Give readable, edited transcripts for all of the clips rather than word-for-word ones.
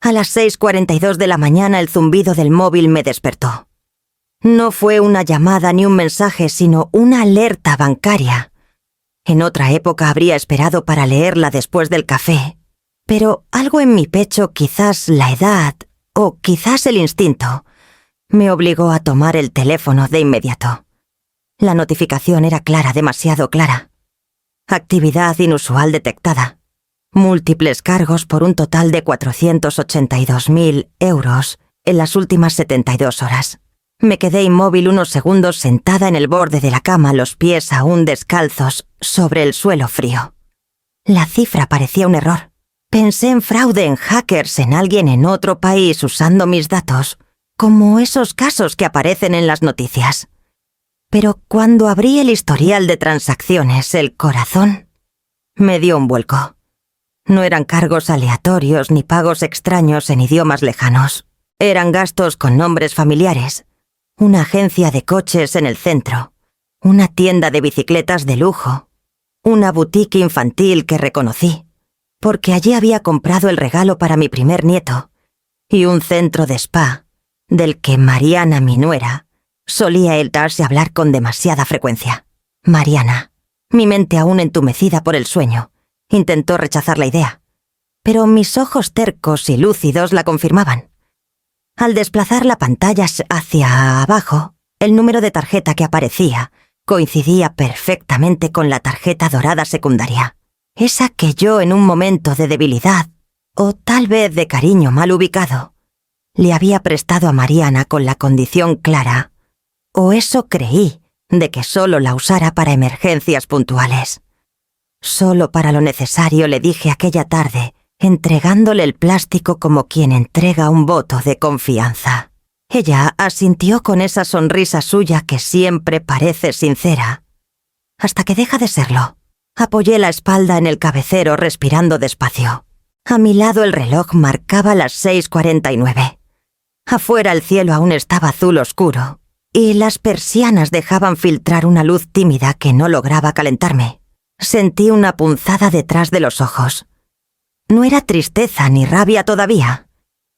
A las 6:42 de la mañana el zumbido del móvil me despertó. No fue una llamada ni un mensaje, sino una alerta bancaria. En otra época habría esperado para leerla después del café, pero algo en mi pecho, quizás la edad o quizás el instinto, me obligó a tomar el teléfono de inmediato. La notificación era clara, demasiado clara. Actividad inusual detectada. Múltiples cargos por un total de 482.000 euros en las últimas 72 horas. Me quedé inmóvil unos segundos sentada en el borde de la cama, los pies aún descalzos sobre el suelo frío. La cifra parecía un error. Pensé en fraude, en hackers, en alguien en otro país usando mis datos, como esos casos que aparecen en las noticias. Pero cuando abrí el historial de transacciones, el corazón me dio un vuelco. No eran cargos aleatorios ni pagos extraños en idiomas lejanos. Eran gastos con nombres familiares. Una agencia de coches en el centro. Una tienda de bicicletas de lujo. Una boutique infantil que reconocí, porque allí había comprado el regalo para mi primer nieto. Y un centro de spa, del que Mariana, mi nuera, solía darse a hablar con demasiada frecuencia. Mariana, mi mente aún entumecida por el sueño, intentó rechazar la idea, pero mis ojos tercos y lúcidos la confirmaban. Al desplazar la pantalla hacia abajo, el número de tarjeta que aparecía coincidía perfectamente con la tarjeta dorada secundaria. Esa que yo, en un momento de debilidad, o tal vez de cariño mal ubicado, le había prestado a Mariana con la condición clara, o eso creí, de que solo la usara para emergencias puntuales. Solo para lo necesario, le dije aquella tarde, entregándole el plástico como quien entrega un voto de confianza. Ella asintió con esa sonrisa suya que siempre parece sincera, hasta que deja de serlo. Apoyé la espalda en el cabecero respirando despacio. A mi lado el reloj marcaba las 6:49. Afuera el cielo aún estaba azul oscuro, y las persianas dejaban filtrar una luz tímida que no lograba calentarme. Sentí una punzada detrás de los ojos. No era tristeza ni rabia todavía.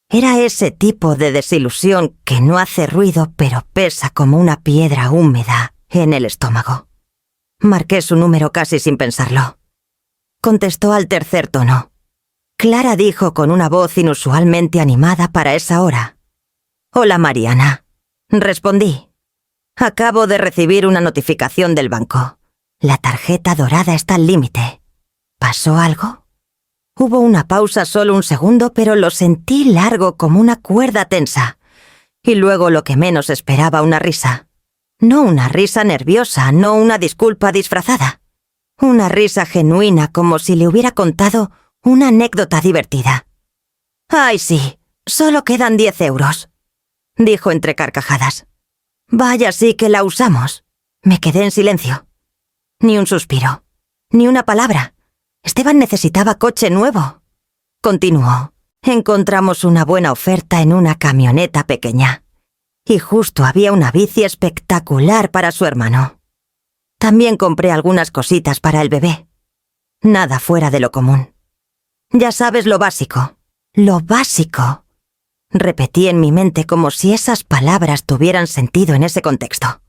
Era ese tipo de desilusión que no hace ruido pero pesa como una piedra húmeda en el estómago. Marqué su número casi sin pensarlo. Contestó al tercer tono. Clara dijo con una voz inusualmente animada para esa hora. «Hola, Mariana». Respondí. «Acabo de recibir una notificación del banco. La tarjeta dorada está al límite. ¿Pasó algo?» Hubo una pausa, solo un segundo, pero lo sentí largo como una cuerda tensa. Y luego lo que menos esperaba, una risa. No una risa nerviosa, no una disculpa disfrazada. Una risa genuina, como si le hubiera contado una anécdota divertida. «Ay, sí, solo quedan 10 euros», dijo entre carcajadas. «Vaya, sí que la usamos». Me quedé en silencio. Ni un suspiro, ni una palabra. Esteban necesitaba coche nuevo. Continuó. Encontramos una buena oferta en una camioneta pequeña. Y justo había una bici espectacular para su hermano. También compré algunas cositas para el bebé. Nada fuera de lo común. Ya sabes, lo básico. Lo básico. Repetí en mi mente como si esas palabras tuvieran sentido en ese contexto.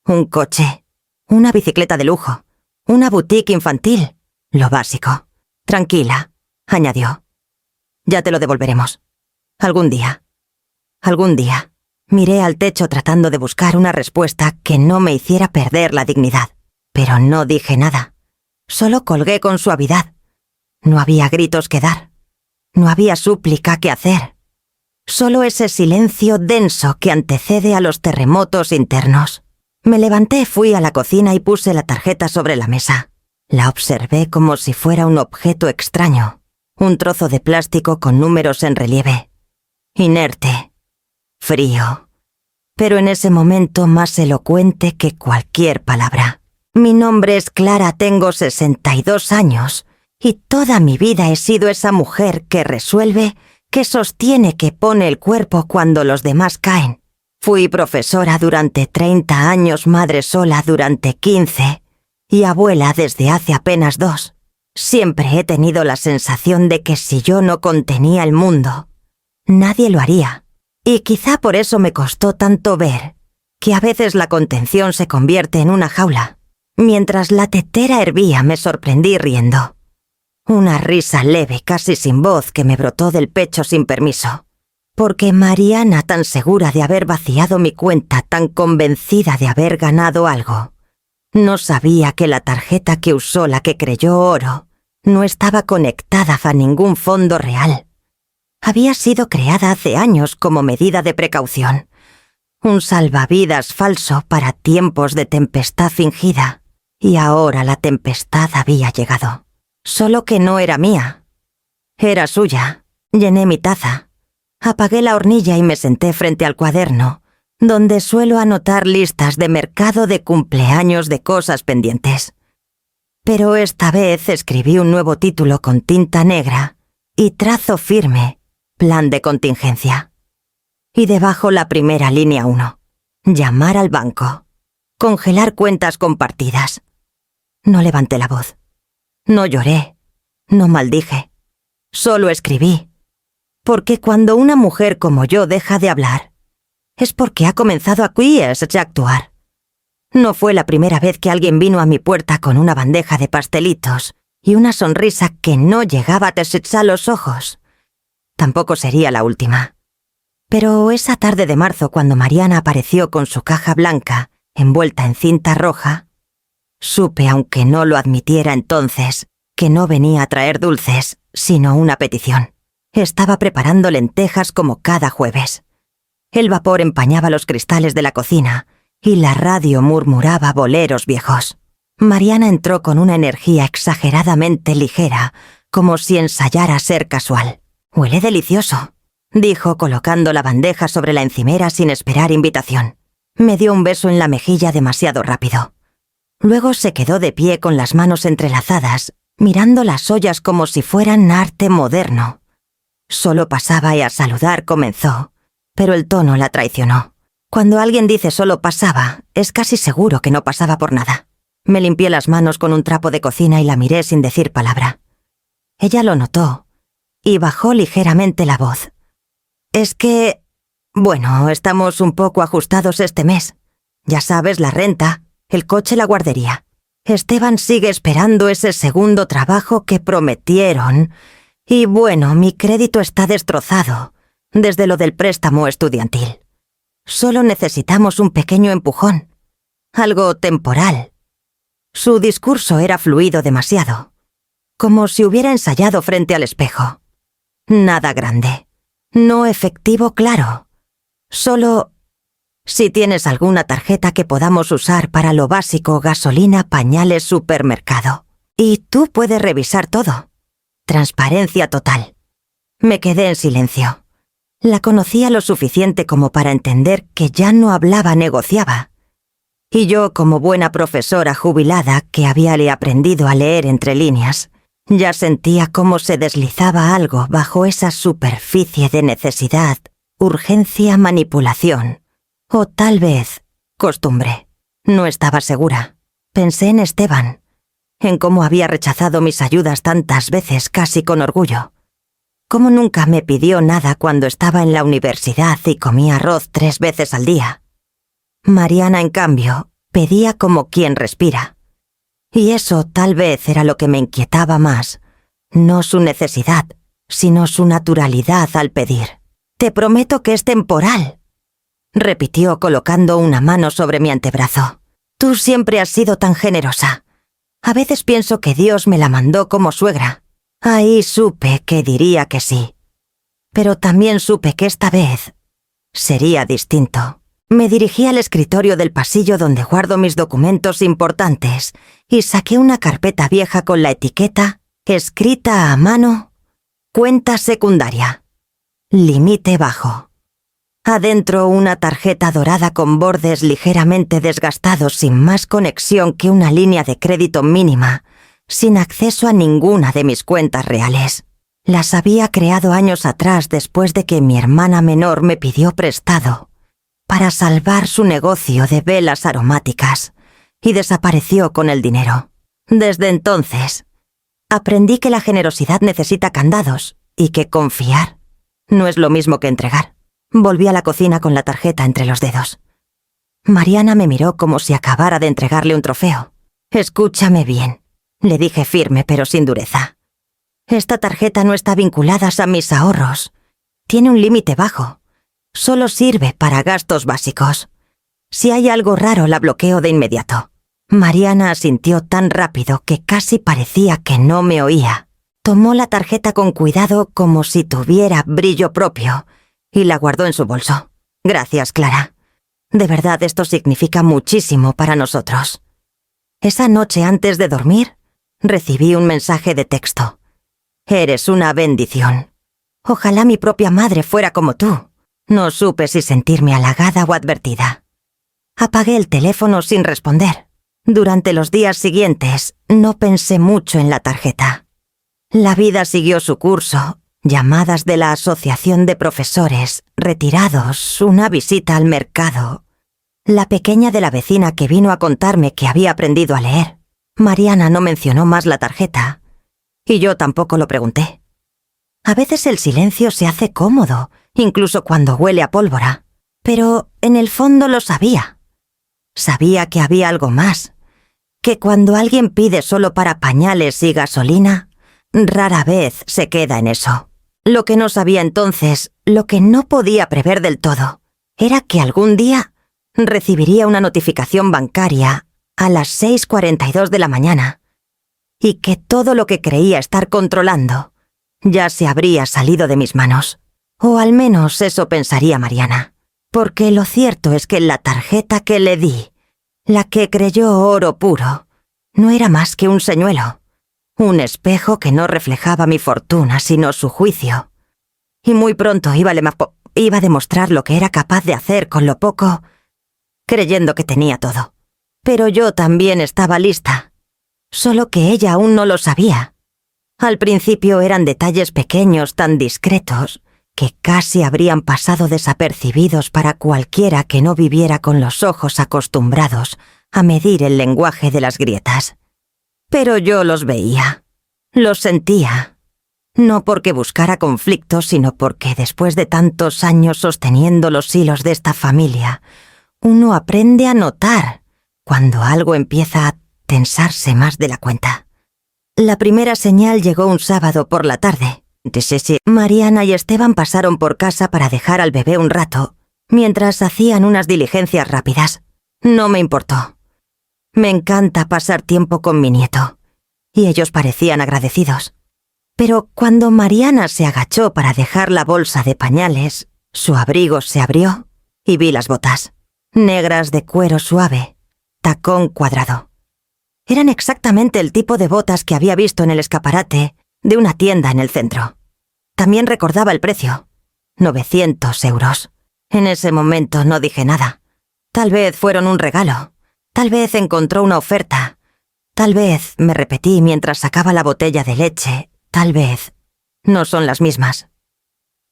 Un coche, una bicicleta de lujo, una boutique infantil. Lo básico. Tranquila, añadió. Ya te lo devolveremos. Algún día. Algún día. Miré al techo tratando de buscar una respuesta que no me hiciera perder la dignidad. Pero no dije nada. Solo colgué con suavidad. No había gritos que dar. No había súplica que hacer. Solo ese silencio denso que antecede a los terremotos internos. Me levanté, fui a la cocina y puse la tarjeta sobre la mesa. La observé como si fuera un objeto extraño, un trozo de plástico con números en relieve. Inerte, frío, pero en ese momento más elocuente que cualquier palabra. Mi nombre es Clara, tengo 62 años, y toda mi vida he sido esa mujer que resuelve, que sostiene, que pone el cuerpo cuando los demás caen. Fui profesora durante 30 años, madre sola durante 15, y abuela desde hace apenas 2. Siempre he tenido la sensación de que si yo no contenía el mundo, Nadie lo haría. Y quizá por eso me costó tanto ver que a veces la contención se convierte en una jaula. Mientras la tetera hervía, me sorprendí riendo. Una risa leve, casi sin voz, que me brotó del pecho sin permiso. Porque Mariana, tan segura de haber vaciado mi cuenta, tan convencida de haber ganado algo, no sabía que la tarjeta que usó, la que creyó oro, no estaba conectada a ningún fondo real. Había sido creada hace años como medida de precaución. Un salvavidas falso para tiempos de tempestad fingida. Y ahora la tempestad había llegado. Solo que no era mía. Era suya. Llené mi taza. Apagué la hornilla y me senté frente al cuaderno, donde suelo anotar listas de mercado de cumpleaños de cosas pendientes. Pero esta vez escribí un nuevo título con tinta negra y trazo firme, plan de contingencia. Y debajo la primera línea 1. Llamar al banco. Congelar cuentas compartidas. No levanté la voz. No lloré. No maldije. Solo escribí. Porque cuando una mujer como yo deja de hablar, es porque ha comenzado a actuar. No fue la primera vez que alguien vino a mi puerta con una bandeja de pastelitos y una sonrisa que no llegaba a tesitza los ojos. Tampoco sería la última. Pero esa tarde de marzo, cuando Mariana apareció con su caja blanca, envuelta en cinta roja, supe, aunque no lo admitiera entonces, que no venía a traer dulces, sino una petición. Estaba preparando lentejas como cada jueves. El vapor empañaba los cristales de la cocina y la radio murmuraba boleros viejos. Mariana entró con una energía exageradamente ligera, como si ensayara ser casual. «Huele delicioso», dijo colocando la bandeja sobre la encimera sin esperar invitación. Me dio un beso en la mejilla demasiado rápido. Luego se quedó de pie con las manos entrelazadas, mirando las ollas como si fueran arte moderno. Solo pasaba y a saludar comenzó, pero el tono la traicionó. Cuando alguien dice solo pasaba, es casi seguro que no pasaba por nada. Me limpié las manos con un trapo de cocina y la miré sin decir palabra. Ella lo notó y bajó ligeramente la voz. «Es que... bueno, estamos un poco ajustados este mes. Ya sabes, la renta, el coche, la guardería. Esteban sigue esperando ese segundo trabajo que prometieron. Y bueno, mi crédito está destrozado, desde lo del préstamo estudiantil. Solo necesitamos un pequeño empujón. Algo temporal». Su discurso era fluido demasiado, como si hubiera ensayado frente al espejo. Nada grande. No efectivo, claro. Solo... si tienes alguna tarjeta que podamos usar para lo básico, gasolina, pañales, supermercado. Y tú puedes revisar todo. Transparencia total. Me quedé en silencio. La conocía lo suficiente como para entender que ya no hablaba, negociaba. Y yo, como buena profesora jubilada que habíale aprendido a leer entre líneas, ya sentía cómo se deslizaba algo bajo esa superficie de necesidad, urgencia, manipulación. O tal vez costumbre. No estaba segura. Pensé en Esteban, en cómo había rechazado mis ayudas tantas veces, casi con orgullo. Cómo nunca me pidió nada cuando estaba en la universidad y comía arroz 3 veces al día. Mariana, en cambio, pedía como quien respira. Y eso tal vez era lo que me inquietaba más. No su necesidad, sino su naturalidad al pedir. «Te prometo que es temporal», repitió colocando una mano sobre mi antebrazo. «Tú siempre has sido tan generosa. A veces pienso que Dios me la mandó como suegra». Ahí supe que diría que sí. Pero también supe que esta vez sería distinto. Me dirigí al escritorio del pasillo donde guardo mis documentos importantes y saqué una carpeta vieja con la etiqueta, escrita a mano, cuenta secundaria, límite bajo. Adentro una tarjeta dorada con bordes ligeramente desgastados, sin más conexión que una línea de crédito mínima, sin acceso a ninguna de mis cuentas reales. Las había creado años atrás después de que mi hermana menor me pidió prestado para salvar su negocio de velas aromáticas y desapareció con el dinero. Desde entonces, aprendí que la generosidad necesita candados y que confiar No es lo mismo que entregar. Volví a la cocina con la tarjeta entre los dedos. Mariana me miró como si acabara de entregarle un trofeo. «Escúchame bien», le dije firme pero sin dureza. «Esta tarjeta no está vinculada a mis ahorros. Tiene un límite bajo. Solo sirve para gastos básicos. Si hay algo raro, la bloqueo de inmediato». Mariana asintió tan rápido que casi parecía que no me oía. Tomó la tarjeta con cuidado como si tuviera brillo propio y la guardó en su bolso. «Gracias, Clara. De verdad esto significa muchísimo para nosotros». Esa noche antes de dormir, recibí un mensaje de texto. «Eres una bendición. Ojalá mi propia madre fuera como tú». No supe si sentirme halagada o advertida. Apagué el teléfono sin responder. Durante los días siguientes, no pensé mucho en la tarjeta. La vida siguió su curso. Llamadas de la asociación de profesores, retirados, una visita al mercado. La pequeña de la vecina que vino a contarme que había aprendido a leer. Mariana no mencionó más la tarjeta. Y yo tampoco lo pregunté. A veces el silencio se hace cómodo, incluso cuando huele a pólvora. Pero en el fondo lo sabía. Sabía que había algo más. Que cuando alguien pide solo para pañales y gasolina, rara vez se queda en eso. Lo que no sabía entonces, lo que no podía prever del todo, era que algún día recibiría una notificación bancaria a las 6:42 de la mañana y que todo lo que creía estar controlando ya se habría salido de mis manos. O al menos eso pensaría Mariana, porque lo cierto es que la tarjeta que le di, la que creyó oro puro, no era más que un señuelo, un espejo que no reflejaba mi fortuna sino su juicio. Y muy pronto iba a demostrar lo que era capaz de hacer con lo poco, creyendo que tenía todo. Pero yo también estaba lista, solo que ella aún no lo sabía. Al principio eran detalles pequeños tan discretos que casi habrían pasado desapercibidos para cualquiera que no viviera con los ojos acostumbrados a medir el lenguaje de las grietas. Pero yo los veía, los sentía, no porque buscara conflictos, sino porque después de tantos años sosteniendo los hilos de esta familia, uno aprende a notar cuando algo empieza a tensarse más de la cuenta. La primera señal llegó un sábado por la tarde. Mariana y Esteban pasaron por casa para dejar al bebé un rato, mientras hacían unas diligencias rápidas. No me importó. Me encanta pasar tiempo con mi nieto, y ellos parecían agradecidos. Pero cuando Mariana se agachó para dejar la bolsa de pañales, su abrigo se abrió y vi las botas, negras de cuero suave, tacón cuadrado. Eran exactamente el tipo de botas que había visto en el escaparate de una tienda en el centro. También recordaba el precio, 900 euros. En ese momento no dije nada. Tal vez fueron un regalo, tal vez encontró una oferta, tal vez, me repetí mientras sacaba la botella de leche, tal vez, no son las mismas.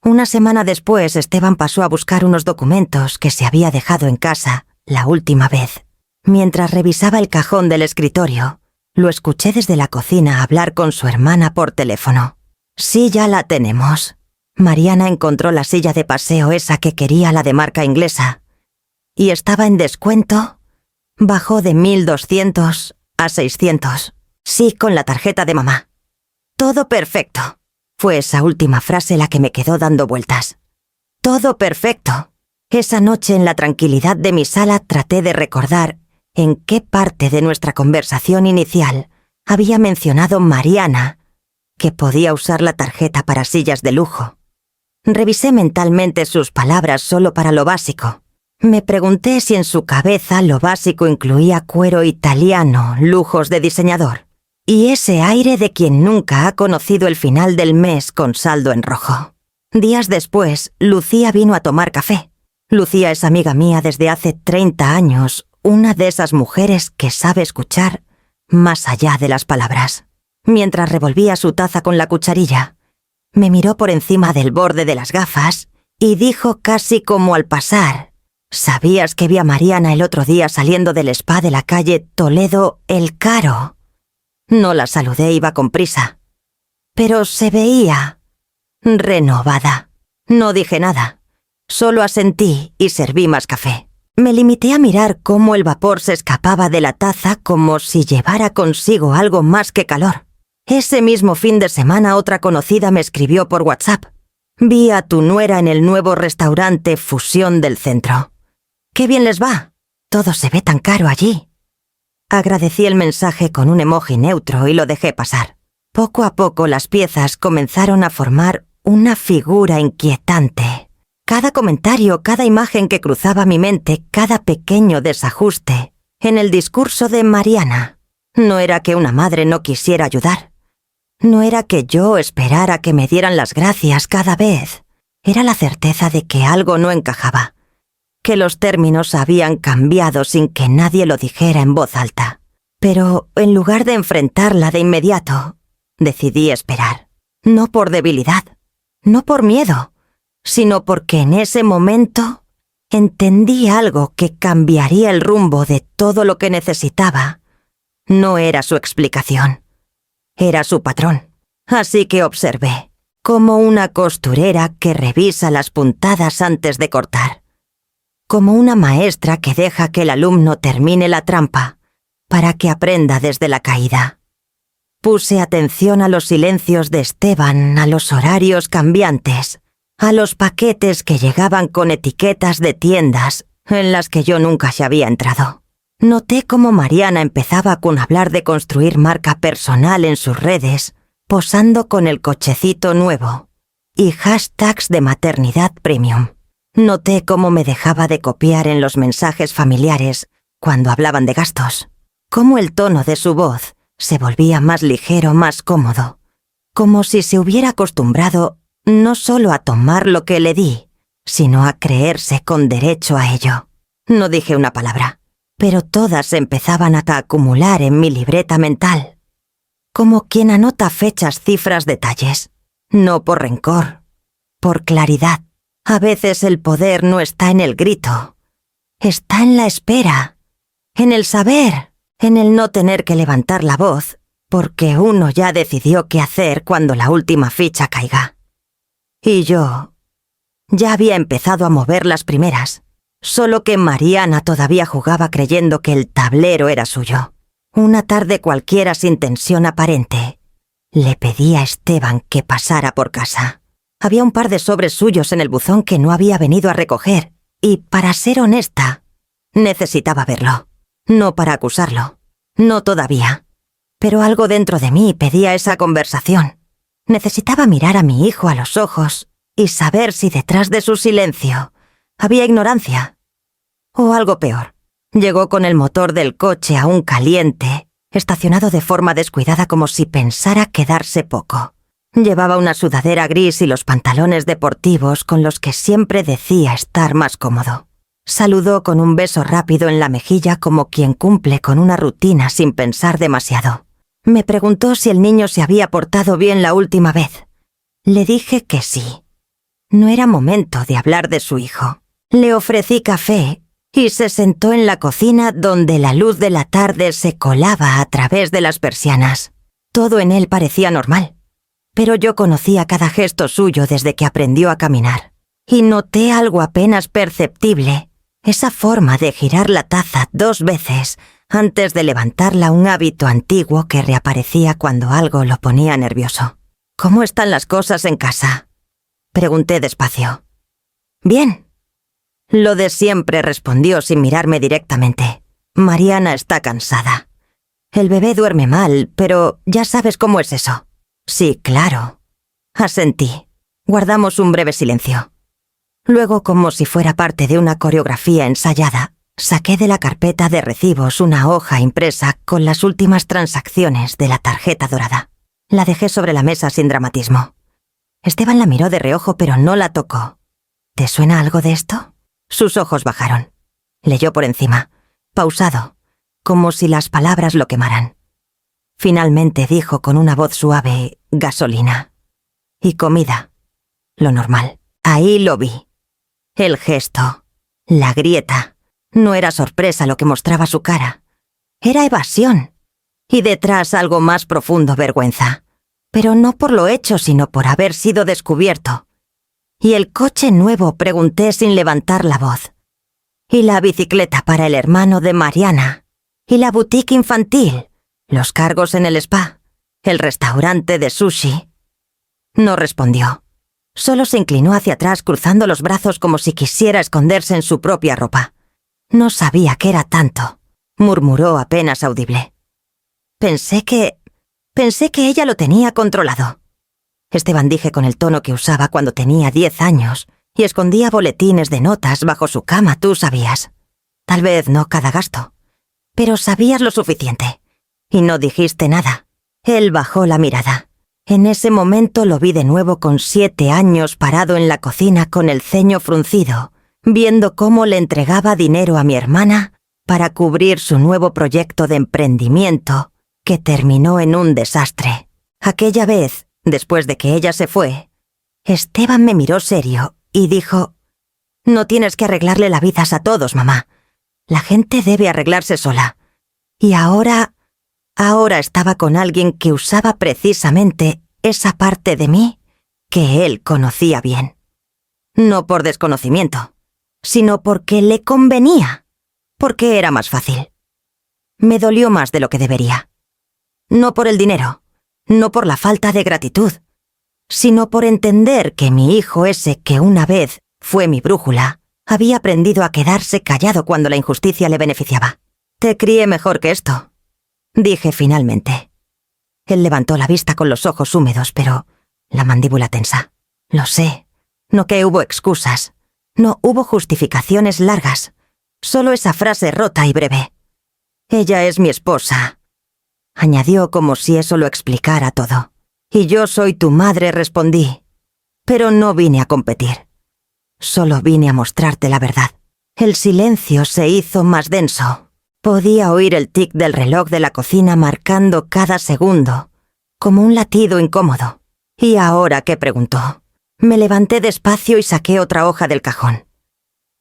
Una semana después, Esteban pasó a buscar unos documentos que se había dejado en casa la última vez. Mientras revisaba el cajón del escritorio, lo escuché desde la cocina hablar con su hermana por teléfono. «Sí, ya la tenemos». Mariana encontró la silla de paseo esa que quería, la de marca inglesa, y estaba en descuento. Bajó de 1.200 a 600. Sí, con la tarjeta de mamá. «Todo perfecto». Fue esa última frase la que me quedó dando vueltas. «Todo perfecto». Esa noche en la tranquilidad de mi sala traté de recordar en qué parte de nuestra conversación inicial había mencionado Mariana que podía usar la tarjeta para sillas de lujo. Revisé mentalmente sus palabras solo para lo básico. Me pregunté si en su cabeza lo básico incluía cuero italiano, lujos de diseñador, y ese aire de quien nunca ha conocido el final del mes con saldo en rojo. Días después, Lucía vino a tomar café. Lucía es amiga mía desde hace 30 años, una de esas mujeres que sabe escuchar más allá de las palabras. Mientras revolvía su taza con la cucharilla, me miró por encima del borde de las gafas y dijo casi como al pasar: «¿Sabías que vi a Mariana el otro día saliendo del spa de la calle Toledo El Caro?» No la saludé, iba con prisa. Pero se veía renovada. No dije nada. Solo asentí y serví más café. Me limité a mirar cómo el vapor se escapaba de la taza como si llevara consigo algo más que calor. Ese mismo fin de semana otra conocida me escribió por WhatsApp. Vi a tu nuera en el nuevo restaurante Fusión del centro. ¡Qué bien les va! Todo se ve tan caro allí. Agradecí el mensaje con un emoji neutro y lo dejé pasar. Poco a poco las piezas comenzaron a formar una figura inquietante. Cada comentario, cada imagen que cruzaba mi mente, cada pequeño desajuste en el discurso de Mariana. No era que una madre no quisiera ayudar. No era que yo esperara que me dieran las gracias cada vez. Era la certeza de que algo no encajaba, que los términos habían cambiado sin que nadie lo dijera en voz alta. Pero en lugar de enfrentarla de inmediato, decidí esperar. No por debilidad, no por miedo, sino porque en ese momento entendí algo que cambiaría el rumbo de todo lo que necesitaba. No era su explicación, era su patrón. Así que observé, como una costurera que revisa las puntadas antes de cortar, como una maestra que deja que el alumno termine la trampa para que aprenda desde la caída. Puse atención a los silencios de Esteban, a los horarios cambiantes, a los paquetes que llegaban con etiquetas de tiendas en las que yo nunca se había entrado. Noté cómo Mariana empezaba con hablar de construir marca personal en sus redes, posando con el cochecito nuevo, y hashtags de maternidad premium. Noté cómo me dejaba de copiar en los mensajes familiares cuando hablaban de gastos, cómo el tono de su voz se volvía más ligero, más cómodo, como si se hubiera acostumbrado no solo a tomar lo que le di, sino a creerse con derecho a ello. No dije una palabra, pero todas empezaban a acumular en mi libreta mental, como quien anota fechas, cifras, detalles, no por rencor, por claridad. A veces el poder no está en el grito, está en la espera, en el saber, en el no tener que levantar la voz, porque uno ya decidió qué hacer cuando la última ficha caiga. Y yo ya había empezado a mover las primeras, solo que Mariana todavía jugaba creyendo que el tablero era suyo. Una tarde cualquiera sin tensión aparente, le pedí a Esteban que pasara por casa. Había un par de sobres suyos en el buzón que no había venido a recoger, y, para ser honesta, necesitaba verlo. No para acusarlo, no todavía. Pero algo dentro de mí pedía esa conversación. Necesitaba mirar a mi hijo a los ojos y saber si detrás de su silencio había ignorancia. O algo peor. Llegó con el motor del coche aún caliente, estacionado de forma descuidada como si pensara quedarse poco. Llevaba una sudadera gris y los pantalones deportivos con los que siempre decía estar más cómodo. Saludó con un beso rápido en la mejilla como quien cumple con una rutina sin pensar demasiado. Me preguntó si el niño se había portado bien la última vez. Le dije que sí. No era momento de hablar de su hijo. Le ofrecí café y se sentó en la cocina donde la luz de la tarde se colaba a través de las persianas. Todo en él parecía normal, pero yo conocía cada gesto suyo desde que aprendió a caminar. Y noté algo apenas perceptible, esa forma de girar la taza 2 veces antes de levantarla, un hábito antiguo que reaparecía cuando algo lo ponía nervioso. «¿Cómo están las cosas en casa?», pregunté despacio. «Bien». Lo de siempre, respondió sin mirarme directamente. «Mariana está cansada. El bebé duerme mal, pero ya sabes cómo es eso». «Sí, claro». Asentí. Guardamos un breve silencio. Luego, como si fuera parte de una coreografía ensayada, saqué de la carpeta de recibos una hoja impresa con las últimas transacciones de la tarjeta dorada. La dejé sobre la mesa sin dramatismo. Esteban la miró de reojo, pero no la tocó. «¿Te suena algo de esto?». Sus ojos bajaron. Leyó por encima, pausado, como si las palabras lo quemaran. Finalmente dijo con una voz suave: «Gasolina». «Y comida». Lo normal. Ahí lo vi. El gesto. La grieta. No era sorpresa lo que mostraba su cara. Era evasión. Y detrás algo más profundo: vergüenza. Pero no por lo hecho, sino por haber sido descubierto. Y el coche nuevo, pregunté sin levantar la voz. Y la bicicleta para el hermano de Mariana. Y la boutique infantil. Los cargos en el spa. El restaurante de sushi. No respondió. Solo se inclinó hacia atrás cruzando los brazos como si quisiera esconderse en su propia ropa. No sabía que era tanto, murmuró apenas audible. Pensé que ella lo tenía controlado. Esteban, dije con el tono que usaba cuando tenía 10 años y escondía boletines de notas bajo su cama, tú sabías. Tal vez no cada gasto, pero sabías lo suficiente. Y no dijiste nada. Él bajó la mirada. En ese momento lo vi de nuevo con 7 años parado en la cocina con el ceño fruncido, viendo cómo le entregaba dinero a mi hermana para cubrir su nuevo proyecto de emprendimiento, que terminó en un desastre. Aquella vez, después de que ella se fue, Esteban me miró serio y dijo: «No tienes que arreglarle la vida a todos, mamá. La gente debe arreglarse sola». Y ahora estaba con alguien que usaba precisamente esa parte de mí que él conocía bien. No por desconocimiento, sino porque le convenía, porque era más fácil. Me dolió más de lo que debería. No por el dinero, no por la falta de gratitud, sino por entender que mi hijo ese que una vez fue mi brújula, había aprendido a quedarse callado cuando la injusticia le beneficiaba. «Te crié mejor que esto», dije finalmente. Él levantó la vista con los ojos húmedos, pero la mandíbula tensa. Lo sé, no que hubo excusas, no hubo justificaciones largas, solo esa frase rota y breve. «Ella es mi esposa», añadió como si eso lo explicara todo. «Y yo soy tu madre», respondí. «Pero no vine a competir. Solo vine a mostrarte la verdad». El silencio se hizo más denso. Podía oír el tic del reloj de la cocina marcando cada segundo, como un latido incómodo. «¿Y ahora qué?», preguntó. Me levanté despacio y saqué otra hoja del cajón.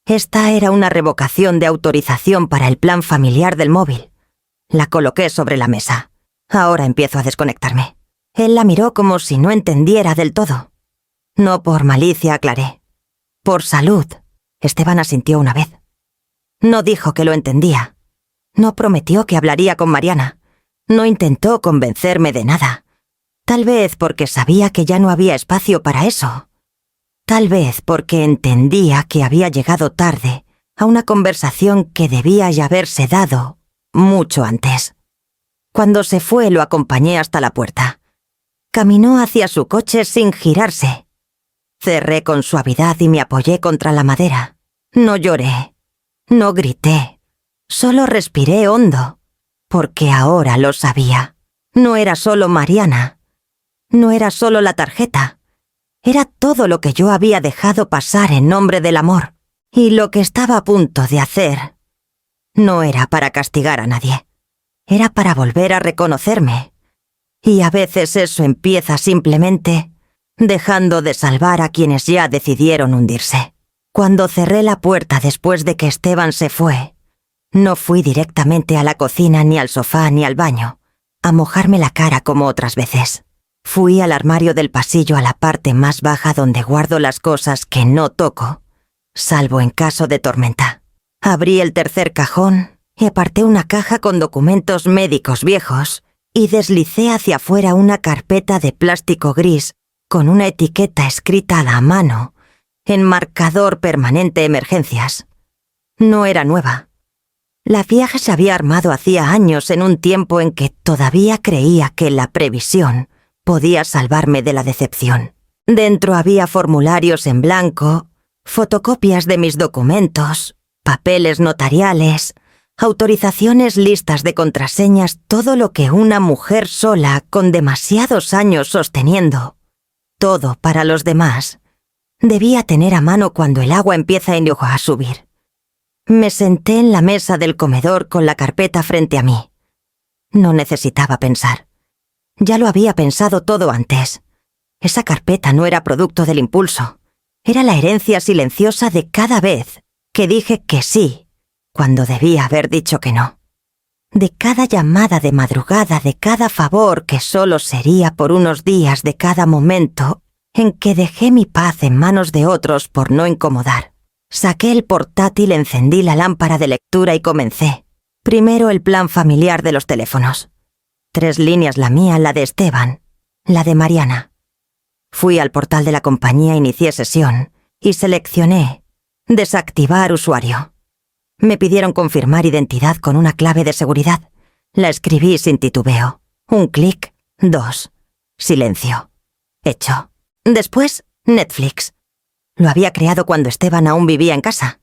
Esta era una revocación de autorización para el plan familiar del móvil. La coloqué sobre la mesa. Ahora empiezo a desconectarme. Él la miró como si no entendiera del todo. No por malicia, aclaré. Por salud. Esteban asintió una vez. No dijo que lo entendía. No prometió que hablaría con Mariana. No intentó convencerme de nada. Tal vez porque sabía que ya no había espacio para eso. Tal vez porque entendía que había llegado tarde a una conversación que debía ya haberse dado mucho antes. Cuando se fue, lo acompañé hasta la puerta. Caminó hacia su coche sin girarse. Cerré con suavidad y me apoyé contra la madera. No lloré. No grité. Solo respiré hondo, porque ahora lo sabía. No era solo Mariana. No era solo la tarjeta. Era todo lo que yo había dejado pasar en nombre del amor. Y lo que estaba a punto de hacer no era para castigar a nadie. Era para volver a reconocerme. Y a veces eso empieza simplemente dejando de salvar a quienes ya decidieron hundirse. Cuando cerré la puerta después de que Esteban se fue, no fui directamente a la cocina, ni al sofá, ni al baño, a mojarme la cara como otras veces. Fui al armario del pasillo, a la parte más baja donde guardo las cosas que no toco, salvo en caso de tormenta. Abrí el tercer cajón y aparté una caja con documentos médicos viejos y deslicé hacia afuera una carpeta de plástico gris con una etiqueta escrita a la mano en marcador permanente emergencias. No era nueva. La vieja se había armado hacía años en un tiempo en que todavía creía que la previsión podía salvarme de la decepción. Dentro había formularios en blanco, fotocopias de mis documentos, papeles notariales, autorizaciones, listas de contraseñas, todo lo que una mujer sola, con demasiados años sosteniendo, todo para los demás, debía tener a mano cuando el agua empieza a subir. Me senté en la mesa del comedor con la carpeta frente a mí. No necesitaba pensar. Ya lo había pensado todo antes. Esa carpeta no era producto del impulso. Era la herencia silenciosa de cada vez que dije que sí, cuando debía haber dicho que no. De cada llamada de madrugada, de cada favor que solo sería por unos días, de cada momento en que dejé mi paz en manos de otros por no incomodar. Saqué el portátil, encendí la lámpara de lectura y comencé. Primero el plan familiar de los teléfonos. 3 líneas la mía, la de Esteban, la de Mariana. Fui al portal de la compañía, inicié sesión y seleccioné desactivar usuario. Me pidieron confirmar identidad con una clave de seguridad. La escribí sin titubeo. 1 clic, 2. Silencio. Hecho. Después, Netflix. Lo había creado cuando Esteban aún vivía en casa.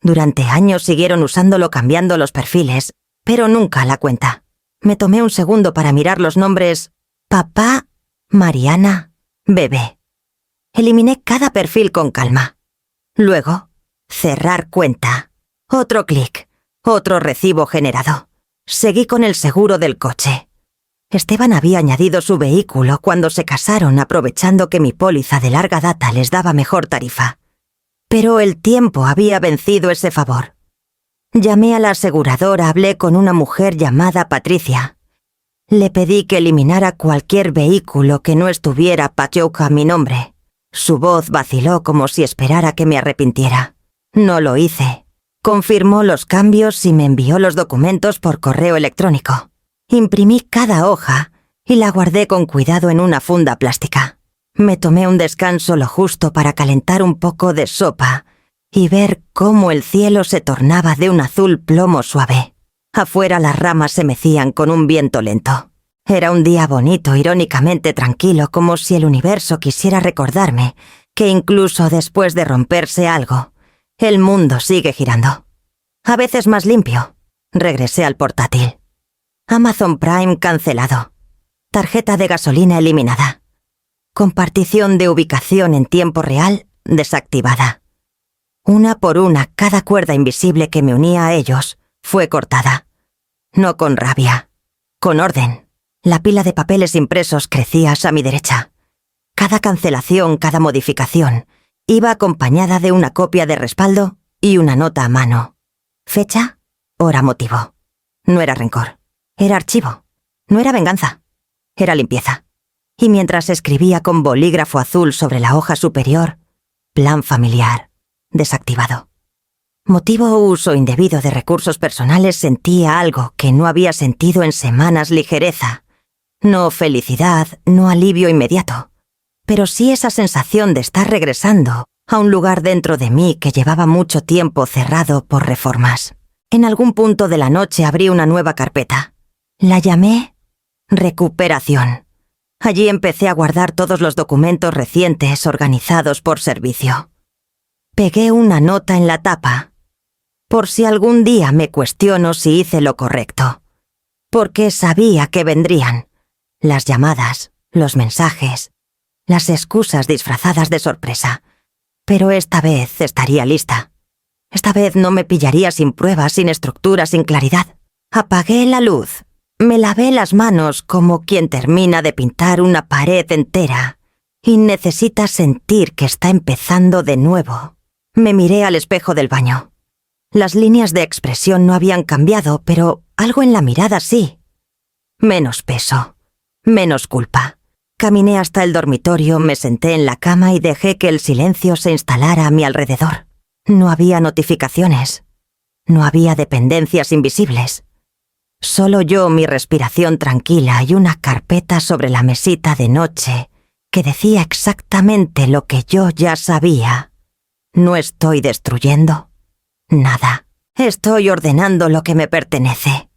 Durante años siguieron usándolo cambiando los perfiles, pero nunca la cuenta. Me tomé un segundo para mirar los nombres Papá, Mariana, Bebé. Eliminé cada perfil con calma. Luego, cerrar cuenta. Otro clic. Otro recibo generado. Seguí con el seguro del coche. Esteban había añadido su vehículo cuando se casaron, aprovechando que mi póliza de larga data les daba mejor tarifa. Pero el tiempo había vencido ese favor. Llamé a la aseguradora, hablé con una mujer llamada Patricia. Le pedí que eliminara cualquier vehículo que no estuviera Patioka a mi nombre. Su voz vaciló como si esperara que me arrepintiera. No lo hice. Confirmó los cambios y me envió los documentos por correo electrónico. Imprimí cada hoja y la guardé con cuidado en una funda plástica. Me tomé un descanso lo justo para calentar un poco de sopa y ver cómo el cielo se tornaba de un azul plomo suave. Afuera las ramas se mecían con un viento lento. Era un día bonito, irónicamente tranquilo, como si el universo quisiera recordarme que incluso después de romperse algo, el mundo sigue girando. A veces más limpio. Regresé al portátil. Amazon Prime cancelado. Tarjeta de gasolina eliminada. Compartición de ubicación en tiempo real desactivada. Una por una, cada cuerda invisible que me unía a ellos fue cortada. No con rabia, con orden. La pila de papeles impresos crecía a mi derecha. Cada cancelación, cada modificación, iba acompañada de una copia de respaldo y una nota a mano. Fecha, hora, motivo. No era rencor. Era archivo. No era venganza. Era limpieza. Y mientras escribía con bolígrafo azul sobre la hoja superior, plan familiar, desactivado. Motivo uso indebido de recursos personales, sentía algo que no había sentido en semanas: ligereza. No felicidad, no alivio inmediato. Pero sí esa sensación de estar regresando a un lugar dentro de mí que llevaba mucho tiempo cerrado por reformas. En algún punto de la noche abrí una nueva carpeta. La llamé Recuperación. Allí empecé a guardar todos los documentos recientes organizados por servicio. Pegué una nota en la tapa, por si algún día me cuestiono si hice lo correcto, porque sabía que vendrían las llamadas, los mensajes, las excusas disfrazadas de sorpresa, pero esta vez estaría lista. Esta vez no me pillaría sin pruebas, sin estructura, sin claridad. Apagué la luz. Me lavé las manos como quien termina de pintar una pared entera y necesita sentir que está empezando de nuevo. Me miré al espejo del baño. Las líneas de expresión no habían cambiado, pero algo en la mirada sí. Menos peso, menos culpa. Caminé hasta el dormitorio, me senté en la cama y dejé que el silencio se instalara a mi alrededor. No había notificaciones. No había dependencias invisibles. Solo yo, mi respiración tranquila y una carpeta sobre la mesita de noche que decía exactamente lo que yo ya sabía. No estoy destruyendo nada. Estoy ordenando lo que me pertenece.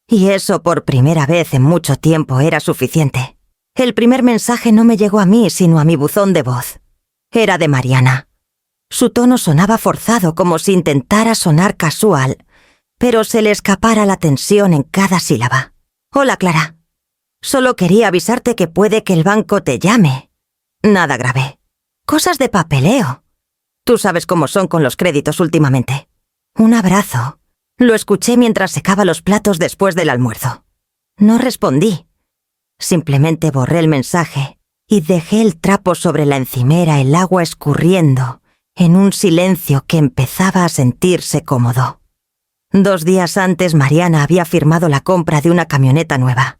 Y eso por primera vez en mucho tiempo era suficiente. El primer mensaje no me llegó a mí, sino a mi buzón de voz. Era de Mariana. Su tono sonaba forzado, como si intentara sonar casual, pero se le escapara la tensión en cada sílaba. Hola, Clara. Solo quería avisarte que puede que el banco te llame. Nada grave. Cosas de papeleo. Tú sabes cómo son con los créditos últimamente. Un abrazo. Lo escuché mientras secaba los platos después del almuerzo. No respondí. Simplemente borré el mensaje y dejé el trapo sobre la encimera, el agua escurriendo, en un silencio que empezaba a sentirse cómodo. 2 días antes, Mariana había firmado la compra de una camioneta nueva.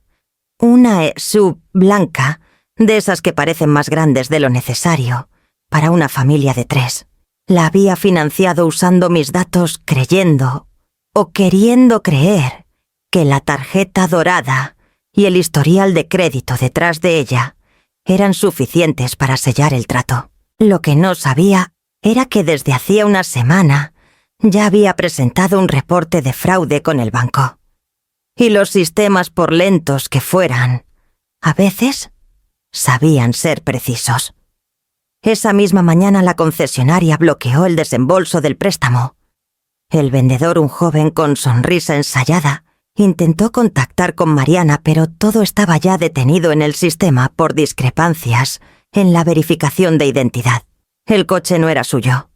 Una SUV blanca de esas que parecen más grandes de lo necesario para una familia de 3. La había financiado usando mis datos creyendo o queriendo creer que la tarjeta dorada y el historial de crédito detrás de ella eran suficientes para sellar el trato. Lo que no sabía era que desde hacía una semana ya había presentado un reporte de fraude con el banco. Y los sistemas, por lentos que fueran, a veces sabían ser precisos. Esa misma mañana la concesionaria bloqueó el desembolso del préstamo. El vendedor, un joven con sonrisa ensayada, intentó contactar con Mariana, pero todo estaba ya detenido en el sistema por discrepancias en la verificación de identidad. El coche no era suyo.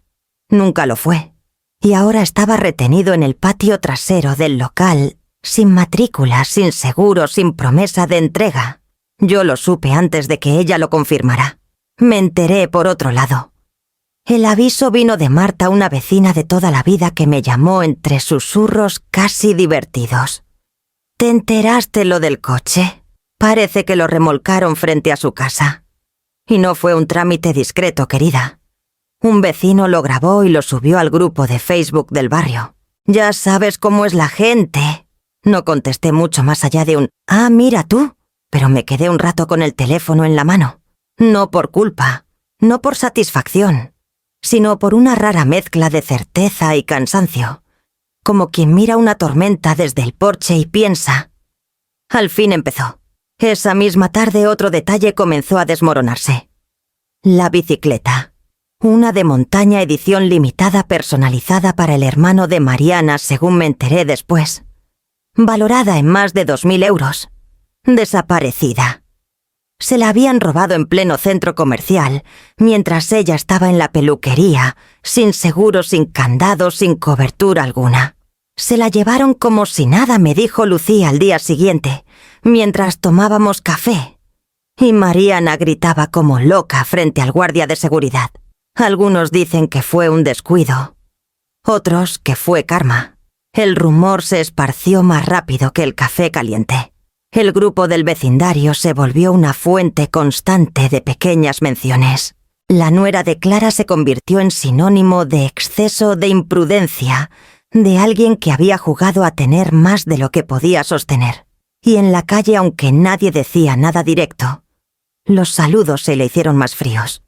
Nunca lo fue. Y ahora estaba retenido en el patio trasero del local, sin matrícula, sin seguro, sin promesa de entrega. Yo lo supe antes de que ella lo confirmara. Me enteré por otro lado. El aviso vino de Marta, una vecina de toda la vida que me llamó entre susurros casi divertidos. ¿Te enteraste lo del coche? Parece que lo remolcaron frente a su casa. Y no fue un trámite discreto, querida. Un vecino lo grabó y lo subió al grupo de Facebook del barrio. Ya sabes cómo es la gente. No contesté mucho más allá de un «Ah, mira tú», pero me quedé un rato con el teléfono en la mano. No por culpa, no por satisfacción, sino por una rara mezcla de certeza y cansancio, como quien mira una tormenta desde el porche y piensa. Al fin empezó. Esa misma tarde otro detalle comenzó a desmoronarse. La bicicleta. Una de montaña edición limitada personalizada para el hermano de Mariana, según me enteré después. Valorada en más de 2.000 euros. Desaparecida. Se la habían robado en pleno centro comercial, mientras ella estaba en la peluquería, sin seguro, sin candado, sin cobertura alguna. Se la llevaron como si nada, me dijo Lucía al día siguiente, mientras tomábamos café. Y Mariana gritaba como loca frente al guardia de seguridad. Algunos dicen que fue un descuido, otros que fue karma. El rumor se esparció más rápido que el café caliente. El grupo del vecindario se volvió una fuente constante de pequeñas menciones. La nuera de Clara se convirtió en sinónimo de exceso de imprudencia, de alguien que había jugado a tener más de lo que podía sostener. Y en la calle, aunque nadie decía nada directo, los saludos se le hicieron más fríos,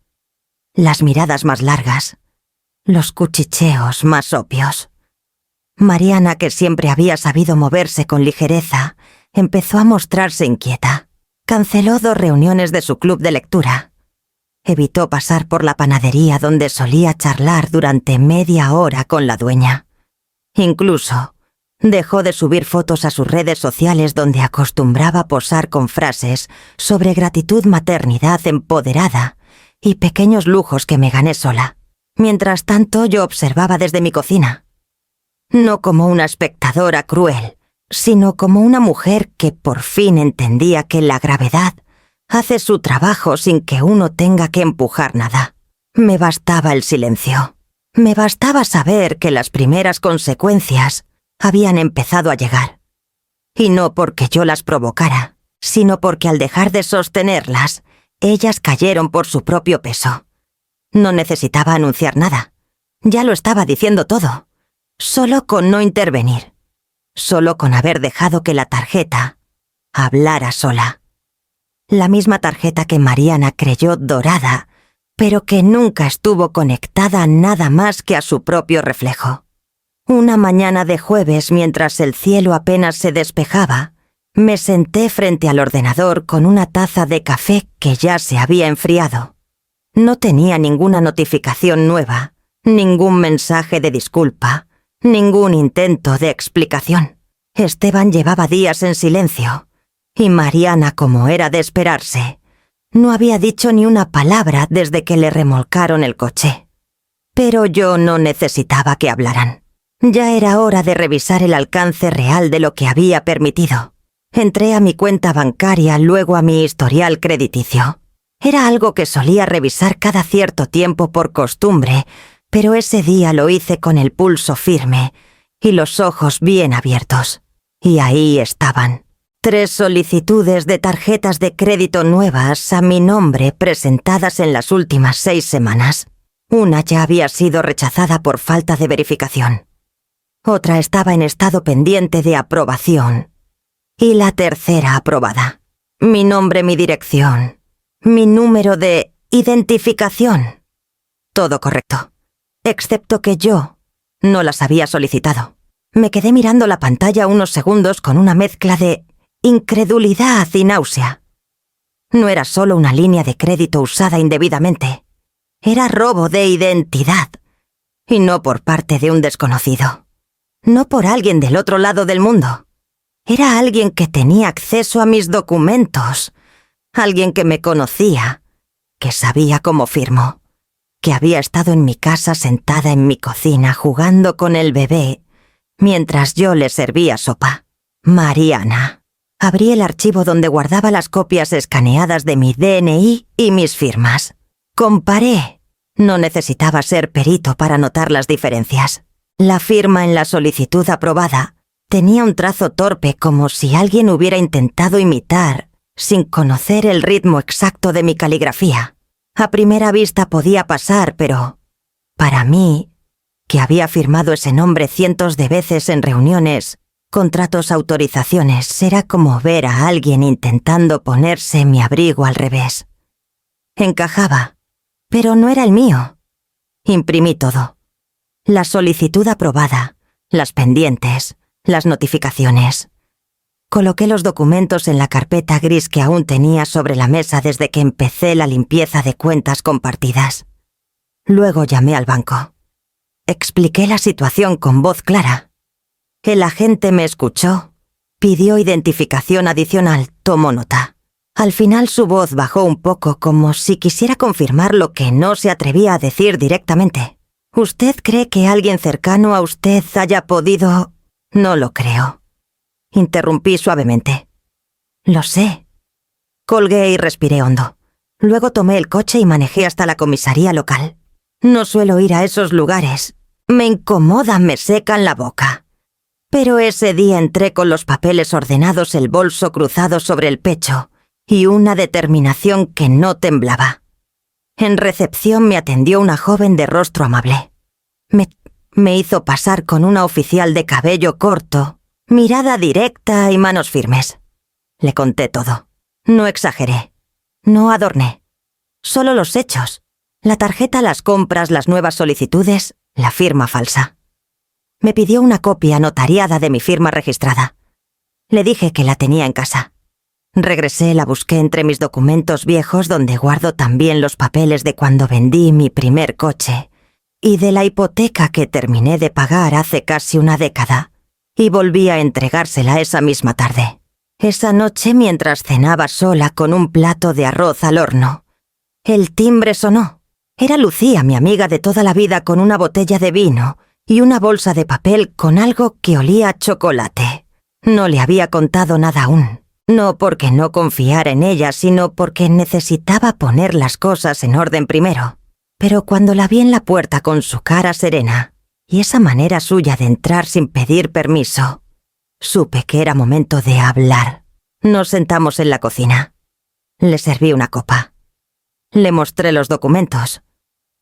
las miradas más largas, los cuchicheos más obvios. Mariana, que siempre había sabido moverse con ligereza, empezó a mostrarse inquieta. Canceló 2 reuniones de su club de lectura. Evitó pasar por la panadería donde solía charlar durante media hora con la dueña. Incluso dejó de subir fotos a sus redes sociales donde acostumbraba posar con frases sobre gratitud, maternidad empoderada y pequeños lujos que me gané sola. Mientras tanto, yo observaba desde mi cocina. No como una espectadora cruel, sino como una mujer que por fin entendía que la gravedad hace su trabajo sin que uno tenga que empujar nada. Me bastaba el silencio. Me bastaba saber que las primeras consecuencias habían empezado a llegar. Y no porque yo las provocara, sino porque al dejar de sostenerlas, ellas cayeron por su propio peso. No necesitaba anunciar nada. Ya lo estaba diciendo todo. Solo con no intervenir. Solo con haber dejado que la tarjeta hablara sola. La misma tarjeta que Mariana creyó dorada, pero que nunca estuvo conectada a nada más que a su propio reflejo. Una mañana de jueves, mientras el cielo apenas se despejaba, me senté frente al ordenador con una taza de café que ya se había enfriado. No tenía ninguna notificación nueva, ningún mensaje de disculpa, ningún intento de explicación. Esteban llevaba días en silencio, y Mariana, como era de esperarse, no había dicho ni una palabra desde que le remolcaron el coche. Pero yo no necesitaba que hablaran. Ya era hora de revisar el alcance real de lo que había permitido. Entré a mi cuenta bancaria, luego a mi historial crediticio. Era algo que solía revisar cada cierto tiempo por costumbre, pero ese día lo hice con el pulso firme y los ojos bien abiertos. Y ahí estaban. 3 solicitudes de tarjetas de crédito nuevas a mi nombre presentadas en las últimas 6 semanas. Una ya había sido rechazada por falta de verificación. Otra estaba en estado pendiente de aprobación. Y la tercera aprobada. Mi nombre, mi dirección, mi número de identificación. Todo correcto. Excepto que yo no las había solicitado. Me quedé mirando la pantalla unos segundos con una mezcla de incredulidad y náusea. No era solo una línea de crédito usada indebidamente. Era robo de identidad. Y no por parte de un desconocido. No por alguien del otro lado del mundo. Era alguien que tenía acceso a mis documentos. Alguien que me conocía. Que sabía cómo firmo. Que había estado en mi casa sentada en mi cocina jugando con el bebé mientras yo le servía sopa. Mariana. Abrí el archivo donde guardaba las copias escaneadas de mi DNI y mis firmas. Comparé. No necesitaba ser perito para notar las diferencias. La firma en la solicitud aprobada tenía un trazo torpe como si alguien hubiera intentado imitar, sin conocer el ritmo exacto de mi caligrafía. A primera vista podía pasar, pero para mí, que había firmado ese nombre cientos de veces en reuniones, contratos, autorizaciones, era como ver a alguien intentando ponerse mi abrigo al revés. Encajaba, pero no era el mío. Imprimí todo. La solicitud aprobada, las pendientes, las notificaciones. Coloqué los documentos en la carpeta gris que aún tenía sobre la mesa desde que empecé la limpieza de cuentas compartidas. Luego llamé al banco. Expliqué la situación con voz clara. El agente me escuchó, pidió identificación adicional, tomó nota. Al final su voz bajó un poco como si quisiera confirmar lo que no se atrevía a decir directamente. ¿Usted cree que alguien cercano a usted haya podido...? No lo creo. Interrumpí suavemente. Lo sé. Colgué y respiré hondo. Luego tomé el coche y manejé hasta la comisaría local. No suelo ir a esos lugares. Me incomodan, me secan la boca. Pero ese día entré con los papeles ordenados, el bolso cruzado sobre el pecho y una determinación que no temblaba. En recepción me atendió una joven de rostro amable. Me hizo pasar con una oficial de cabello corto, mirada directa y manos firmes. Le conté todo. No exageré. No adorné. Solo los hechos. La tarjeta, las compras, las nuevas solicitudes, la firma falsa. Me pidió una copia notariada de mi firma registrada. Le dije que la tenía en casa. Regresé, la busqué entre mis documentos viejos donde guardo también los papeles de cuando vendí mi primer coche y de la hipoteca que terminé de pagar hace casi una década, y volví a entregársela esa misma tarde. Esa noche, mientras cenaba sola con un plato de arroz al horno, el timbre sonó. Era Lucía, mi amiga de toda la vida, con una botella de vino y una bolsa de papel con algo que olía a chocolate. No le había contado nada aún. No porque no confiara en ella, sino porque necesitaba poner las cosas en orden primero. Pero cuando la vi en la puerta con su cara serena y esa manera suya de entrar sin pedir permiso, supe que era momento de hablar. Nos sentamos en la cocina. Le serví una copa. Le mostré los documentos.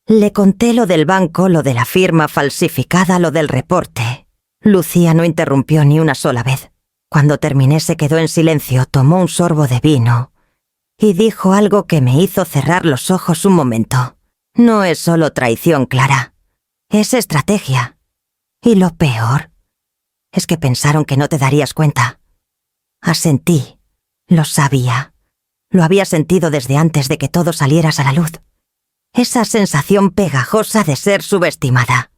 Le conté lo del banco, lo de la firma falsificada, lo del reporte. Lucía no interrumpió ni una sola vez. Cuando terminé se quedó en silencio, tomó un sorbo de vino y dijo algo que me hizo cerrar los ojos un momento. No es solo traición, Clara. Es estrategia. Y lo peor es que pensaron que no te darías cuenta. Asentí. Lo sabía. Lo había sentido desde antes de que todo salieras a la luz. Esa sensación pegajosa de ser subestimada.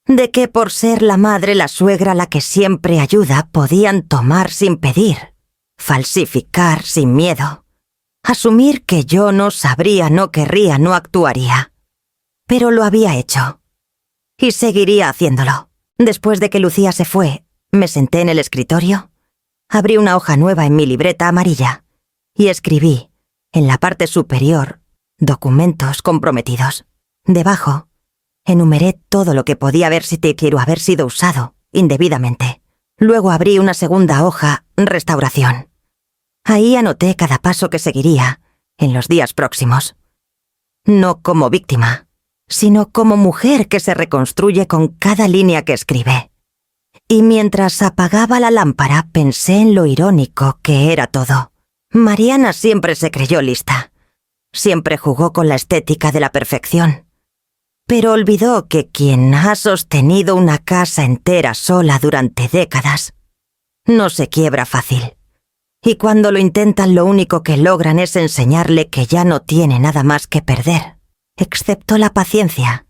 De que por ser la madre, la suegra, la que siempre ayuda, podían tomar sin pedir, falsificar sin miedo, asumir que yo no sabría, no querría, no actuaría. Pero lo había hecho. Y seguiría haciéndolo. Después de que Lucía se fue, me senté en el escritorio, abrí una hoja nueva en mi libreta amarilla y escribí, en la parte superior, documentos comprometidos. Debajo, enumeré todo lo que podía haber sido usado indebidamente. Luego abrí una segunda hoja, restauración. Ahí anoté cada paso que seguiría en los días próximos. No como víctima, sino como mujer que se reconstruye con cada línea que escribe. Y mientras apagaba la lámpara pensé en lo irónico que era todo. Mariana siempre se creyó lista. Siempre jugó con la estética de la perfección. Pero olvidó que quien ha sostenido una casa entera sola durante décadas no se quiebra fácil. Y cuando lo intentan lo único que logran es enseñarle que ya no tiene nada más que perder, excepto la paciencia.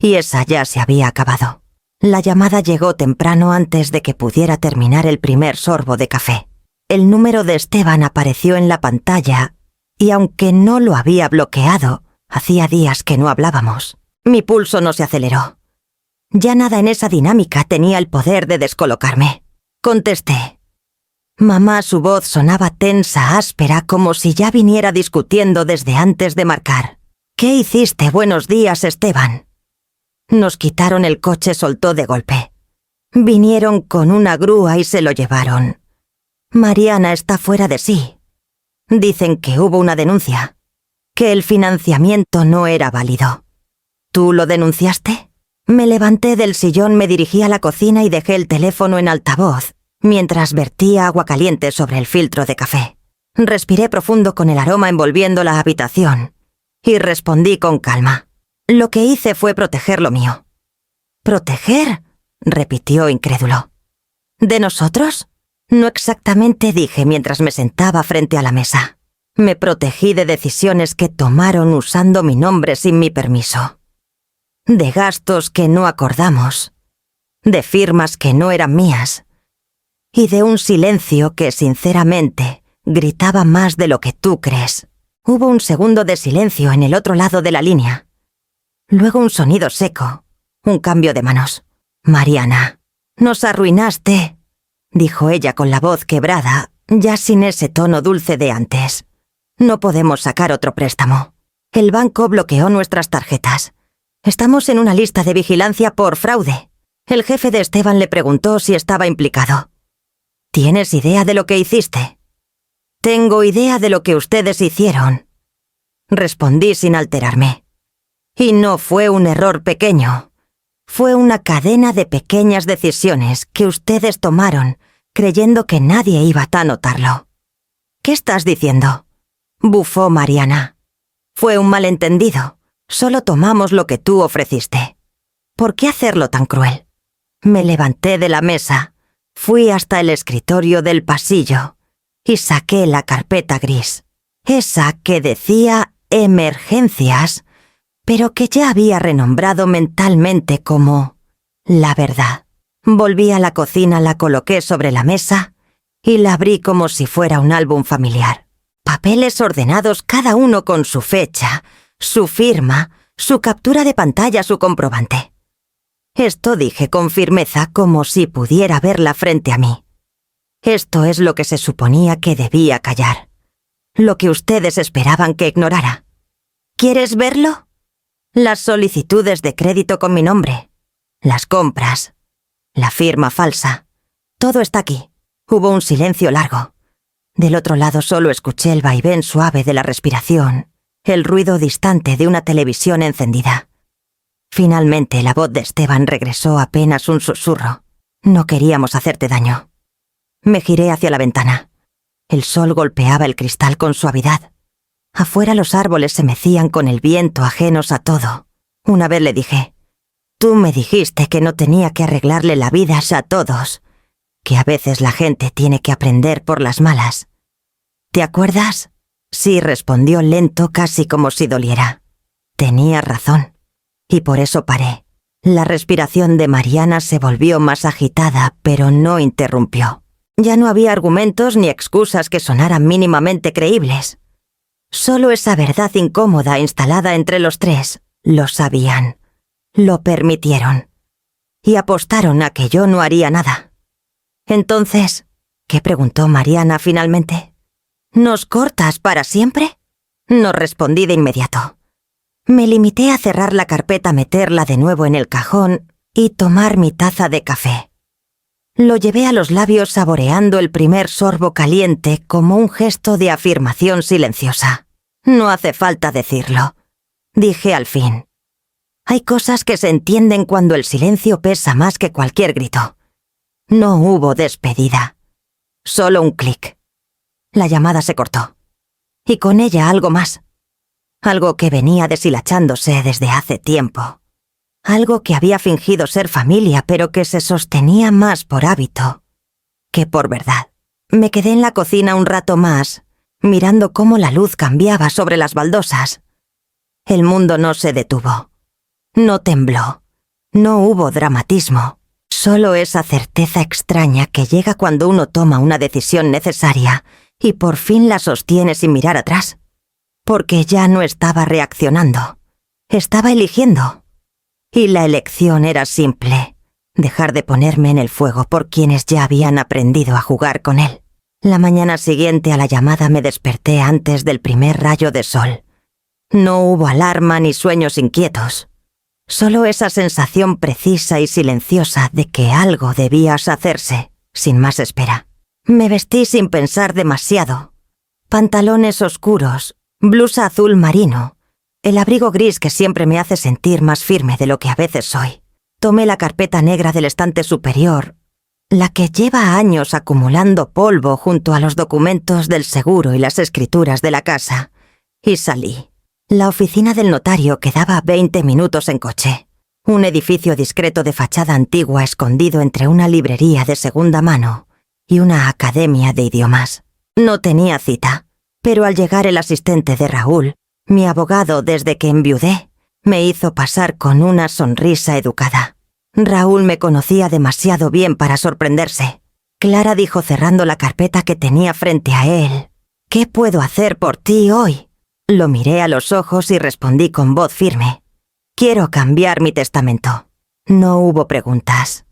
Y esa ya se había acabado. La llamada llegó temprano antes de que pudiera terminar el primer sorbo de café. El número de Esteban apareció en la pantalla y aunque no lo había bloqueado, hacía días que no hablábamos. Mi pulso no se aceleró. Ya nada en esa dinámica tenía el poder de descolocarme. Contesté. Mamá, su voz sonaba tensa, áspera, como si ya viniera discutiendo desde antes de marcar. ¿Qué hiciste? Buenos días, Esteban. Nos quitaron el coche, soltó de golpe. Vinieron con una grúa y se lo llevaron. Mariana está fuera de sí. Dicen que hubo una denuncia, que el financiamiento no era válido. ¿Tú lo denunciaste? Me levanté del sillón, me dirigí a la cocina y dejé el teléfono en altavoz, mientras vertía agua caliente sobre el filtro de café. Respiré profundo con el aroma envolviendo la habitación y respondí con calma. Lo que hice fue proteger lo mío. ¿Proteger?, repitió incrédulo. ¿De nosotros? No exactamente, dije mientras me sentaba frente a la mesa. Me protegí de decisiones que tomaron usando mi nombre sin mi permiso. De gastos que no acordamos. De firmas que no eran mías. Y de un silencio que, sinceramente, gritaba más de lo que tú crees. Hubo un segundo de silencio en el otro lado de la línea. Luego un sonido seco. Un cambio de manos. Mariana, nos arruinaste, dijo ella con la voz quebrada, ya sin ese tono dulce de antes. No podemos sacar otro préstamo. El banco bloqueó nuestras tarjetas. Estamos en una lista de vigilancia por fraude. El jefe de Esteban le preguntó si estaba implicado. ¿Tienes idea de lo que hiciste? Tengo idea de lo que ustedes hicieron, respondí sin alterarme. Y no fue un error pequeño. Fue una cadena de pequeñas decisiones que ustedes tomaron, creyendo que nadie iba a notarlo. ¿Qué estás diciendo?, bufó Mariana. Fue un malentendido. Solo tomamos lo que tú ofreciste. ¿Por qué hacerlo tan cruel? Me levanté de la mesa, fui hasta el escritorio del pasillo y saqué la carpeta gris. Esa que decía emergencias, pero que ya había renombrado mentalmente como la verdad. Volví a la cocina, la coloqué sobre la mesa y la abrí como si fuera un álbum familiar. Papeles ordenados, cada uno con su fecha, su firma, su captura de pantalla, su comprobante. Esto dije con firmeza como si pudiera verla frente a mí. Esto es lo que se suponía que debía callar. Lo que ustedes esperaban que ignorara. ¿Quieres verlo? Las solicitudes de crédito con mi nombre, las compras, la firma falsa. Todo está aquí. Hubo un silencio largo. Del otro lado solo escuché el vaivén suave de la respiración, el ruido distante de una televisión encendida. Finalmente la voz de Esteban regresó apenas un susurro. No queríamos hacerte daño. Me giré hacia la ventana. El sol golpeaba el cristal con suavidad. Afuera los árboles se mecían con el viento, ajenos a todo. Una vez le dije, tú me dijiste que no tenía que arreglarle la vida a todos, que a veces la gente tiene que aprender por las malas. ¿Te acuerdas? Sí, respondió lento, casi como si doliera. Tenía razón. Y por eso paré. La respiración de Mariana se volvió más agitada, pero no interrumpió. Ya no había argumentos ni excusas que sonaran mínimamente creíbles. Solo esa verdad incómoda instalada entre los tres. Lo sabían. Lo permitieron. Y apostaron a que yo no haría nada. Entonces, ¿qué preguntó Mariana finalmente? ¿Nos cortas para siempre? No respondí de inmediato. Me limité a cerrar la carpeta, meterla de nuevo en el cajón y tomar mi taza de café. Lo llevé a los labios saboreando el primer sorbo caliente como un gesto de afirmación silenciosa. No hace falta decirlo, dije al fin. Hay cosas que se entienden cuando el silencio pesa más que cualquier grito. No hubo despedida. Solo un clic. La llamada se cortó. Y con ella algo más. Algo que venía deshilachándose desde hace tiempo. Algo que había fingido ser familia, pero que se sostenía más por hábito que por verdad. Me quedé en la cocina un rato más, mirando cómo la luz cambiaba sobre las baldosas. El mundo no se detuvo. No tembló. No hubo dramatismo. Solo esa certeza extraña que llega cuando uno toma una decisión necesaria y por fin la sostiene sin mirar atrás. Porque ya no estaba reaccionando. Estaba eligiendo. Y la elección era simple. Dejar de ponerme en el fuego por quienes ya habían aprendido a jugar con él. La mañana siguiente a la llamada me desperté antes del primer rayo de sol. No hubo alarma ni sueños inquietos. Solo esa sensación precisa y silenciosa de que algo debía hacerse, sin más espera. Me vestí sin pensar demasiado. Pantalones oscuros, blusa azul marino, el abrigo gris que siempre me hace sentir más firme de lo que a veces soy. Tomé la carpeta negra del estante superior, la que lleva años acumulando polvo junto a los documentos del seguro y las escrituras de la casa, y salí. La oficina del notario quedaba 20 minutos en coche. Un edificio discreto de fachada antigua escondido entre una librería de segunda mano y una academia de idiomas. No tenía cita, pero al llegar el asistente de Raúl, mi abogado desde que enviudé, me hizo pasar con una sonrisa educada. Raúl me conocía demasiado bien para sorprenderse. Clara dijo cerrando la carpeta que tenía frente a él. ¿Qué puedo hacer por ti hoy? Lo miré a los ojos y respondí con voz firme. Quiero cambiar mi testamento. No hubo preguntas.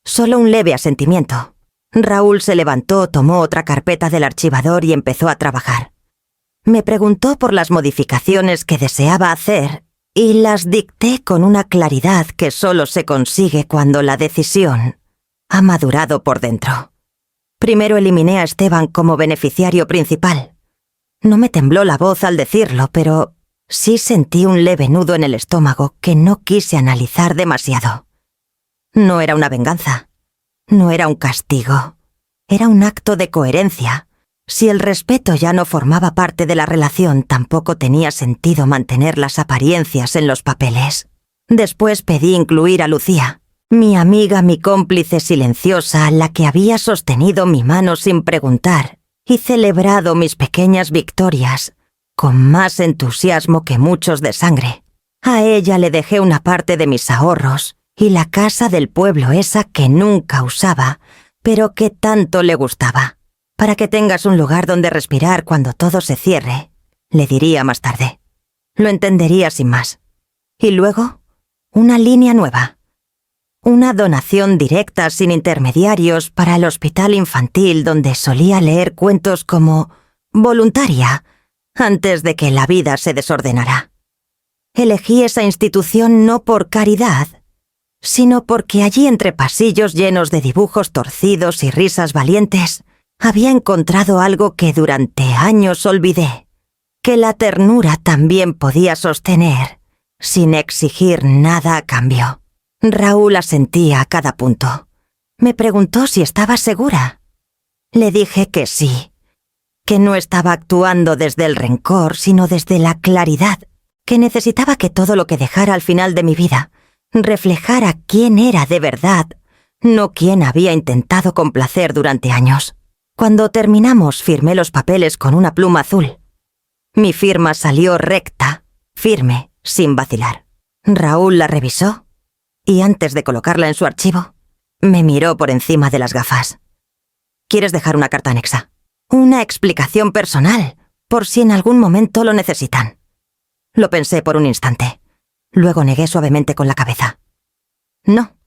Solo un leve asentimiento. Raúl se levantó, tomó otra carpeta del archivador y empezó a trabajar. Me preguntó por las modificaciones que deseaba hacer y las dicté con una claridad que solo se consigue cuando la decisión ha madurado por dentro. Primero eliminé a Esteban como beneficiario principal. No me tembló la voz al decirlo, pero sí sentí un leve nudo en el estómago que no quise analizar demasiado. No era una venganza. No era un castigo. Era un acto de coherencia. Si el respeto ya no formaba parte de la relación, tampoco tenía sentido mantener las apariencias en los papeles. Después pedí incluir a Lucía, mi amiga, mi cómplice silenciosa, la que había sostenido mi mano sin preguntar y celebrado mis pequeñas victorias con más entusiasmo que muchos de sangre. A ella le dejé una parte de mis ahorros y la casa del pueblo esa que nunca usaba, pero que tanto le gustaba. Para que tengas un lugar donde respirar cuando todo se cierre, le diría más tarde. Lo entendería sin más. Y luego, una línea nueva. Una donación directa sin intermediarios para el hospital infantil donde solía leer cuentos como voluntaria antes de que la vida se desordenara. Elegí esa institución no por caridad, sino porque allí entre pasillos llenos de dibujos torcidos y risas valientes, había encontrado algo que durante años olvidé, que la ternura también podía sostener, sin exigir nada a cambio. Raúl asentía a cada punto. Me preguntó si estaba segura. Le dije que sí, que no estaba actuando desde el rencor, sino desde la claridad, que necesitaba que todo lo que dejara al final de mi vida reflejara quién era de verdad, no quién había intentado complacer durante años. Cuando terminamos, firmé los papeles con una pluma azul. Mi firma salió recta, firme, sin vacilar. Raúl la revisó y antes de colocarla en su archivo, me miró por encima de las gafas. ¿Quieres dejar una carta anexa? Una explicación personal, por si en algún momento lo necesitan. Lo pensé por un instante. Luego negué suavemente con la cabeza. No.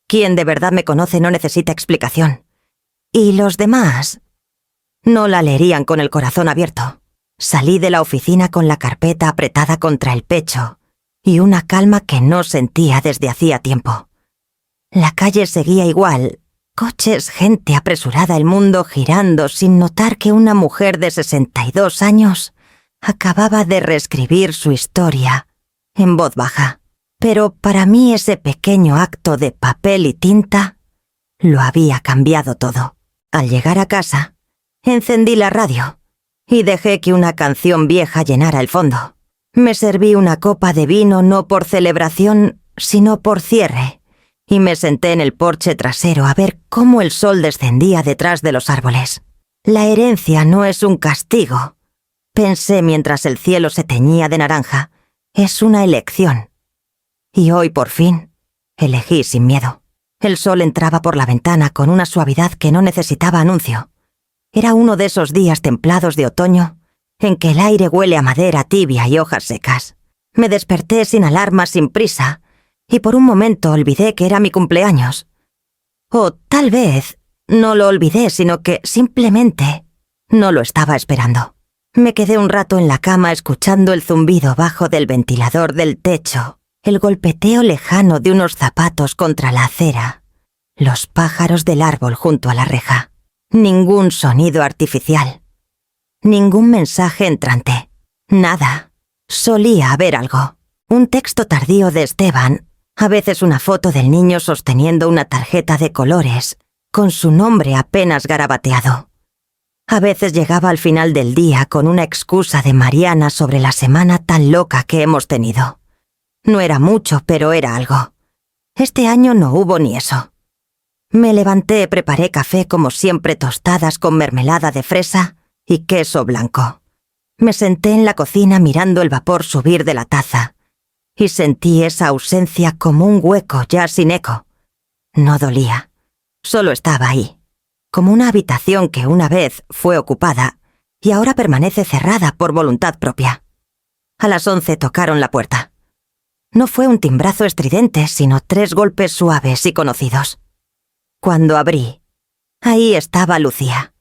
Quien de verdad me conoce no necesita explicación. Y los demás no la leerían con el corazón abierto. Salí de la oficina con la carpeta apretada contra el pecho y una calma que no sentía desde hacía tiempo. La calle seguía igual, Coches, gente apresurada, el mundo girando sin notar que una mujer de 62 años acababa de reescribir su historia en voz baja. Pero para mí ese pequeño acto de papel y tinta lo había cambiado todo. Al llegar a casa, encendí la radio y dejé que una canción vieja llenara el fondo. Me serví una copa de vino no por celebración, sino por cierre, y me senté en el porche trasero a ver cómo el sol descendía detrás de los árboles. La herencia no es un castigo, pensé mientras el cielo se teñía de naranja. Es una elección. Y hoy, por fin, elegí sin miedo. El sol entraba por la ventana con una suavidad que no necesitaba anuncio. Era uno de esos días templados de otoño en que el aire huele a madera tibia y hojas secas. Me desperté sin alarma, sin prisa, y por un momento olvidé que era mi cumpleaños. O tal vez no lo olvidé, sino que simplemente no lo estaba esperando. Me quedé un rato en la cama escuchando el zumbido bajo del ventilador del techo, el golpeteo lejano de unos zapatos contra la acera, los pájaros del árbol junto a la reja. Ningún sonido artificial. Ningún mensaje entrante. Nada. Solía haber algo. Un texto tardío de Esteban, a veces una foto del niño sosteniendo una tarjeta de colores, con su nombre apenas garabateado. A veces llegaba al final del día con una excusa de Mariana sobre la semana tan loca que hemos tenido. No era mucho, pero era algo. Este año no hubo ni eso. Me levanté, preparé café como siempre, tostadas con mermelada de fresa y queso blanco. Me senté en la cocina mirando el vapor subir de la taza y sentí esa ausencia como un hueco ya sin eco. No dolía, solo estaba ahí, como una habitación que una vez fue ocupada y ahora permanece cerrada por voluntad propia. A las 11 tocaron la puerta. No fue un timbrazo estridente, sino 3 golpes suaves y conocidos. Cuando abrí, ahí estaba Lucía.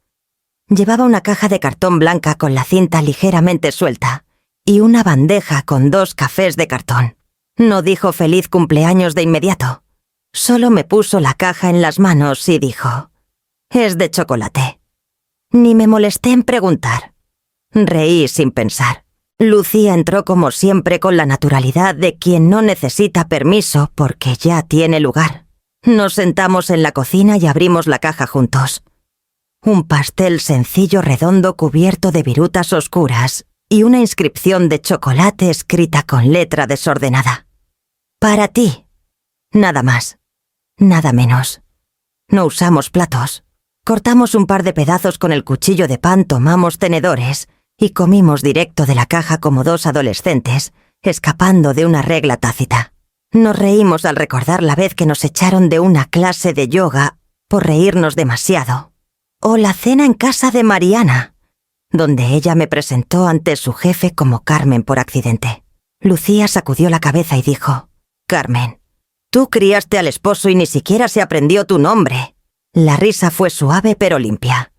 Llevaba una caja de cartón blanca con la cinta ligeramente suelta y una bandeja con 2 cafés de cartón. No dijo feliz cumpleaños de inmediato. Solo me puso la caja en las manos y dijo: «Es de chocolate». Ni me molesté en preguntar. Reí sin pensar. Lucía entró como siempre con la naturalidad de quien no necesita permiso porque ya tiene lugar. Nos sentamos en la cocina y abrimos la caja juntos. Un pastel sencillo redondo cubierto de virutas oscuras y una inscripción de chocolate escrita con letra desordenada. «Para ti». Nada más. Nada menos. No usamos platos. Cortamos un par de pedazos con el cuchillo de pan, tomamos tenedores y comimos directo de la caja como 2 adolescentes, escapando de una regla tácita. Nos reímos al recordar la vez que nos echaron de una clase de yoga por reírnos demasiado. O la cena en casa de Mariana, donde ella me presentó ante su jefe como Carmen por accidente. Lucía sacudió la cabeza y dijo: «Carmen, tú criaste al esposo y ni siquiera se aprendió tu nombre». La risa fue suave pero limpia.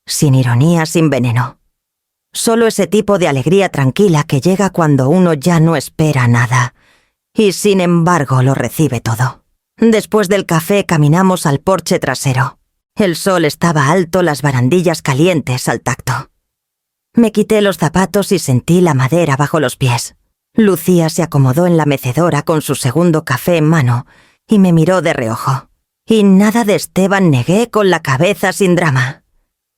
Sin ironía, sin veneno. Solo ese tipo de alegría tranquila que llega cuando uno ya no espera nada, y sin embargo lo recibe todo. Después del café caminamos al porche trasero. El sol estaba alto, las barandillas calientes al tacto. Me quité los zapatos y sentí la madera bajo los pies. Lucía se acomodó en la mecedora con su segundo café en mano y me miró de reojo. Y nada de Esteban, negué con la cabeza sin drama.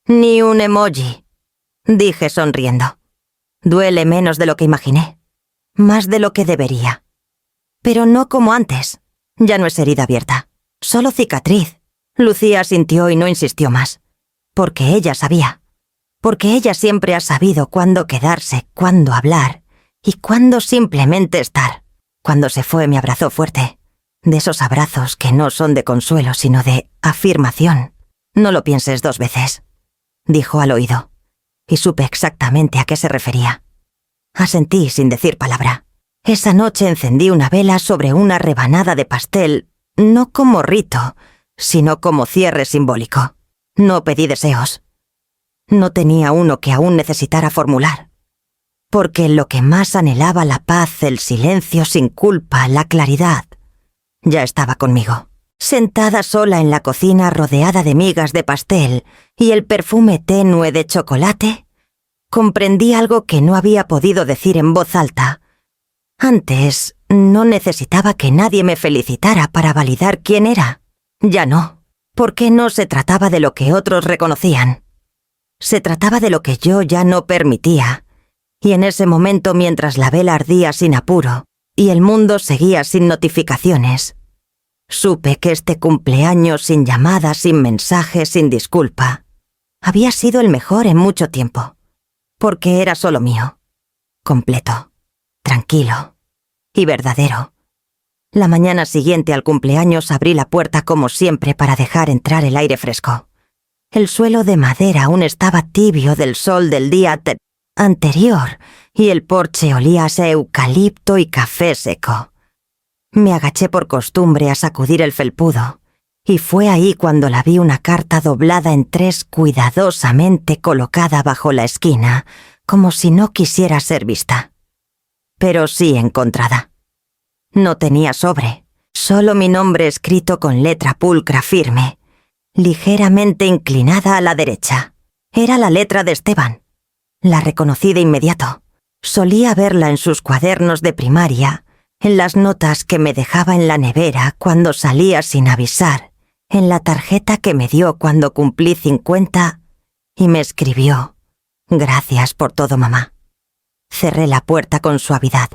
«Ni un emoji», dije sonriendo. «Duele menos de lo que imaginé. Más de lo que debería. Pero no como antes. Ya no es herida abierta. Solo cicatriz». Lucía asintió y no insistió más. Porque ella sabía. Porque ella siempre ha sabido cuándo quedarse, cuándo hablar y cuándo simplemente estar. Cuando se fue me abrazó fuerte. De esos abrazos que no son de consuelo, sino de afirmación. «No lo pienses 2 veces», dijo al oído. Y supe exactamente a qué se refería. Asentí sin decir palabra. Esa noche encendí una vela sobre una rebanada de pastel, no como rito, sino como cierre simbólico. No pedí deseos. No tenía uno que aún necesitara formular. Porque lo que más anhelaba, la paz, el silencio sin culpa, la claridad, ya estaba conmigo. Sentada sola en la cocina rodeada de migas de pastel y el perfume tenue de chocolate, comprendí algo que no había podido decir en voz alta. Antes no necesitaba que nadie me felicitara para validar quién era. Ya no, porque no se trataba de lo que otros reconocían. Se trataba de lo que yo ya no permitía. Y en ese momento, mientras la vela ardía sin apuro y el mundo seguía sin notificaciones, supe que este cumpleaños sin llamada, sin mensaje, sin disculpa, había sido el mejor en mucho tiempo, porque era solo mío, completo, tranquilo y verdadero. La mañana siguiente al cumpleaños abrí la puerta como siempre para dejar entrar el aire fresco. El suelo de madera aún estaba tibio del sol del día anterior y el porche olía a eucalipto y café seco. Me agaché por costumbre a sacudir el felpudo, y fue ahí cuando la vi una carta doblada en 3 cuidadosamente colocada bajo la esquina, como si no quisiera ser vista. Pero sí encontrada. No tenía sobre, solo mi nombre escrito con letra pulcra firme, ligeramente inclinada a la derecha. Era la letra de Esteban. La reconocí de inmediato. Solía verla en sus cuadernos de primaria, en las notas que me dejaba en la nevera cuando salía sin avisar, en la tarjeta que me dio cuando cumplí 50 y me escribió: «Gracias por todo, mamá». Cerré la puerta con suavidad.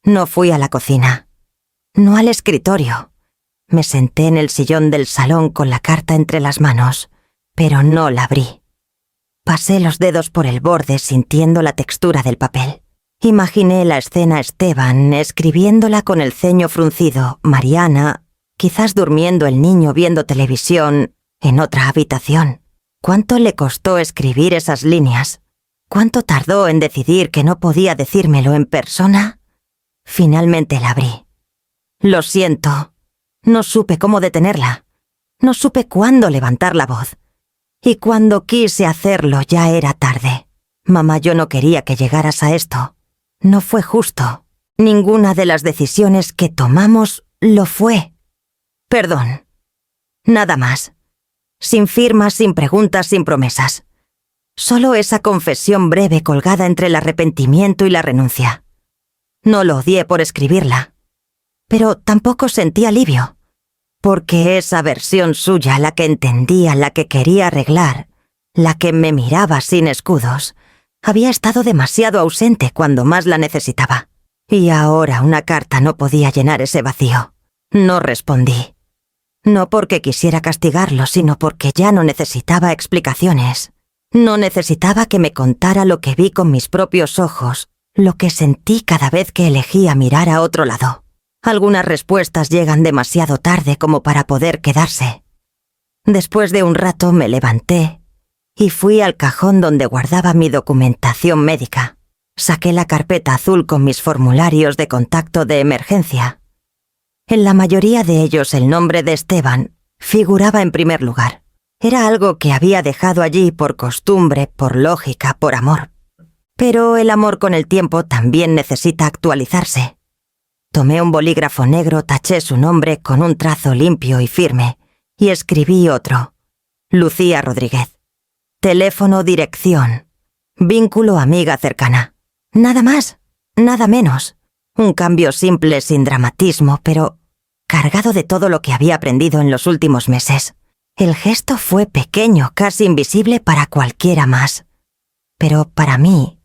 No fui a la cocina, no al escritorio. Me senté en el sillón del salón con la carta entre las manos, pero no la abrí. Pasé los dedos por el borde sintiendo la textura del papel. Imaginé la escena Esteban escribiéndola con el ceño fruncido, Mariana, quizás durmiendo el niño viendo televisión, en otra habitación. ¿Cuánto le costó escribir esas líneas? ¿Cuánto tardó en decidir que no podía decírmelo en persona? Finalmente la abrí. Lo siento. No supe cómo detenerla. No supe cuándo levantar la voz. Y cuando quise hacerlo ya era tarde. Mamá, yo no quería que llegaras a esto. No fue justo. Ninguna de las decisiones que tomamos lo fue. Perdón. Nada más. Sin firmas, sin preguntas, sin promesas. Solo esa confesión breve colgada entre el arrepentimiento y la renuncia. No lo odié por escribirla. Pero tampoco sentí alivio. Porque esa versión suya, la que entendía, la que quería arreglar, la que me miraba sin escudos, había estado demasiado ausente cuando más la necesitaba. Y ahora una carta no podía llenar ese vacío. No respondí. No porque quisiera castigarlo, sino porque ya no necesitaba explicaciones. No necesitaba que me contara lo que vi con mis propios ojos, lo que sentí cada vez que elegía mirar a otro lado. Algunas respuestas llegan demasiado tarde como para poder quedarse. Después de un rato me levanté y fui al cajón donde guardaba mi documentación médica. Saqué la carpeta azul con mis formularios de contacto de emergencia. En la mayoría de ellos el nombre de Esteban figuraba en primer lugar. Era algo que había dejado allí por costumbre, por lógica, por amor. Pero el amor con el tiempo también necesita actualizarse. Tomé un bolígrafo negro, taché su nombre con un trazo limpio y firme y escribí otro: Lucía Rodríguez. Teléfono, dirección, vínculo, amiga cercana. Nada más, nada menos. Un cambio simple, sin dramatismo, pero cargado de todo lo que había aprendido en los últimos meses. El gesto fue pequeño, casi invisible para cualquiera más. Pero para mí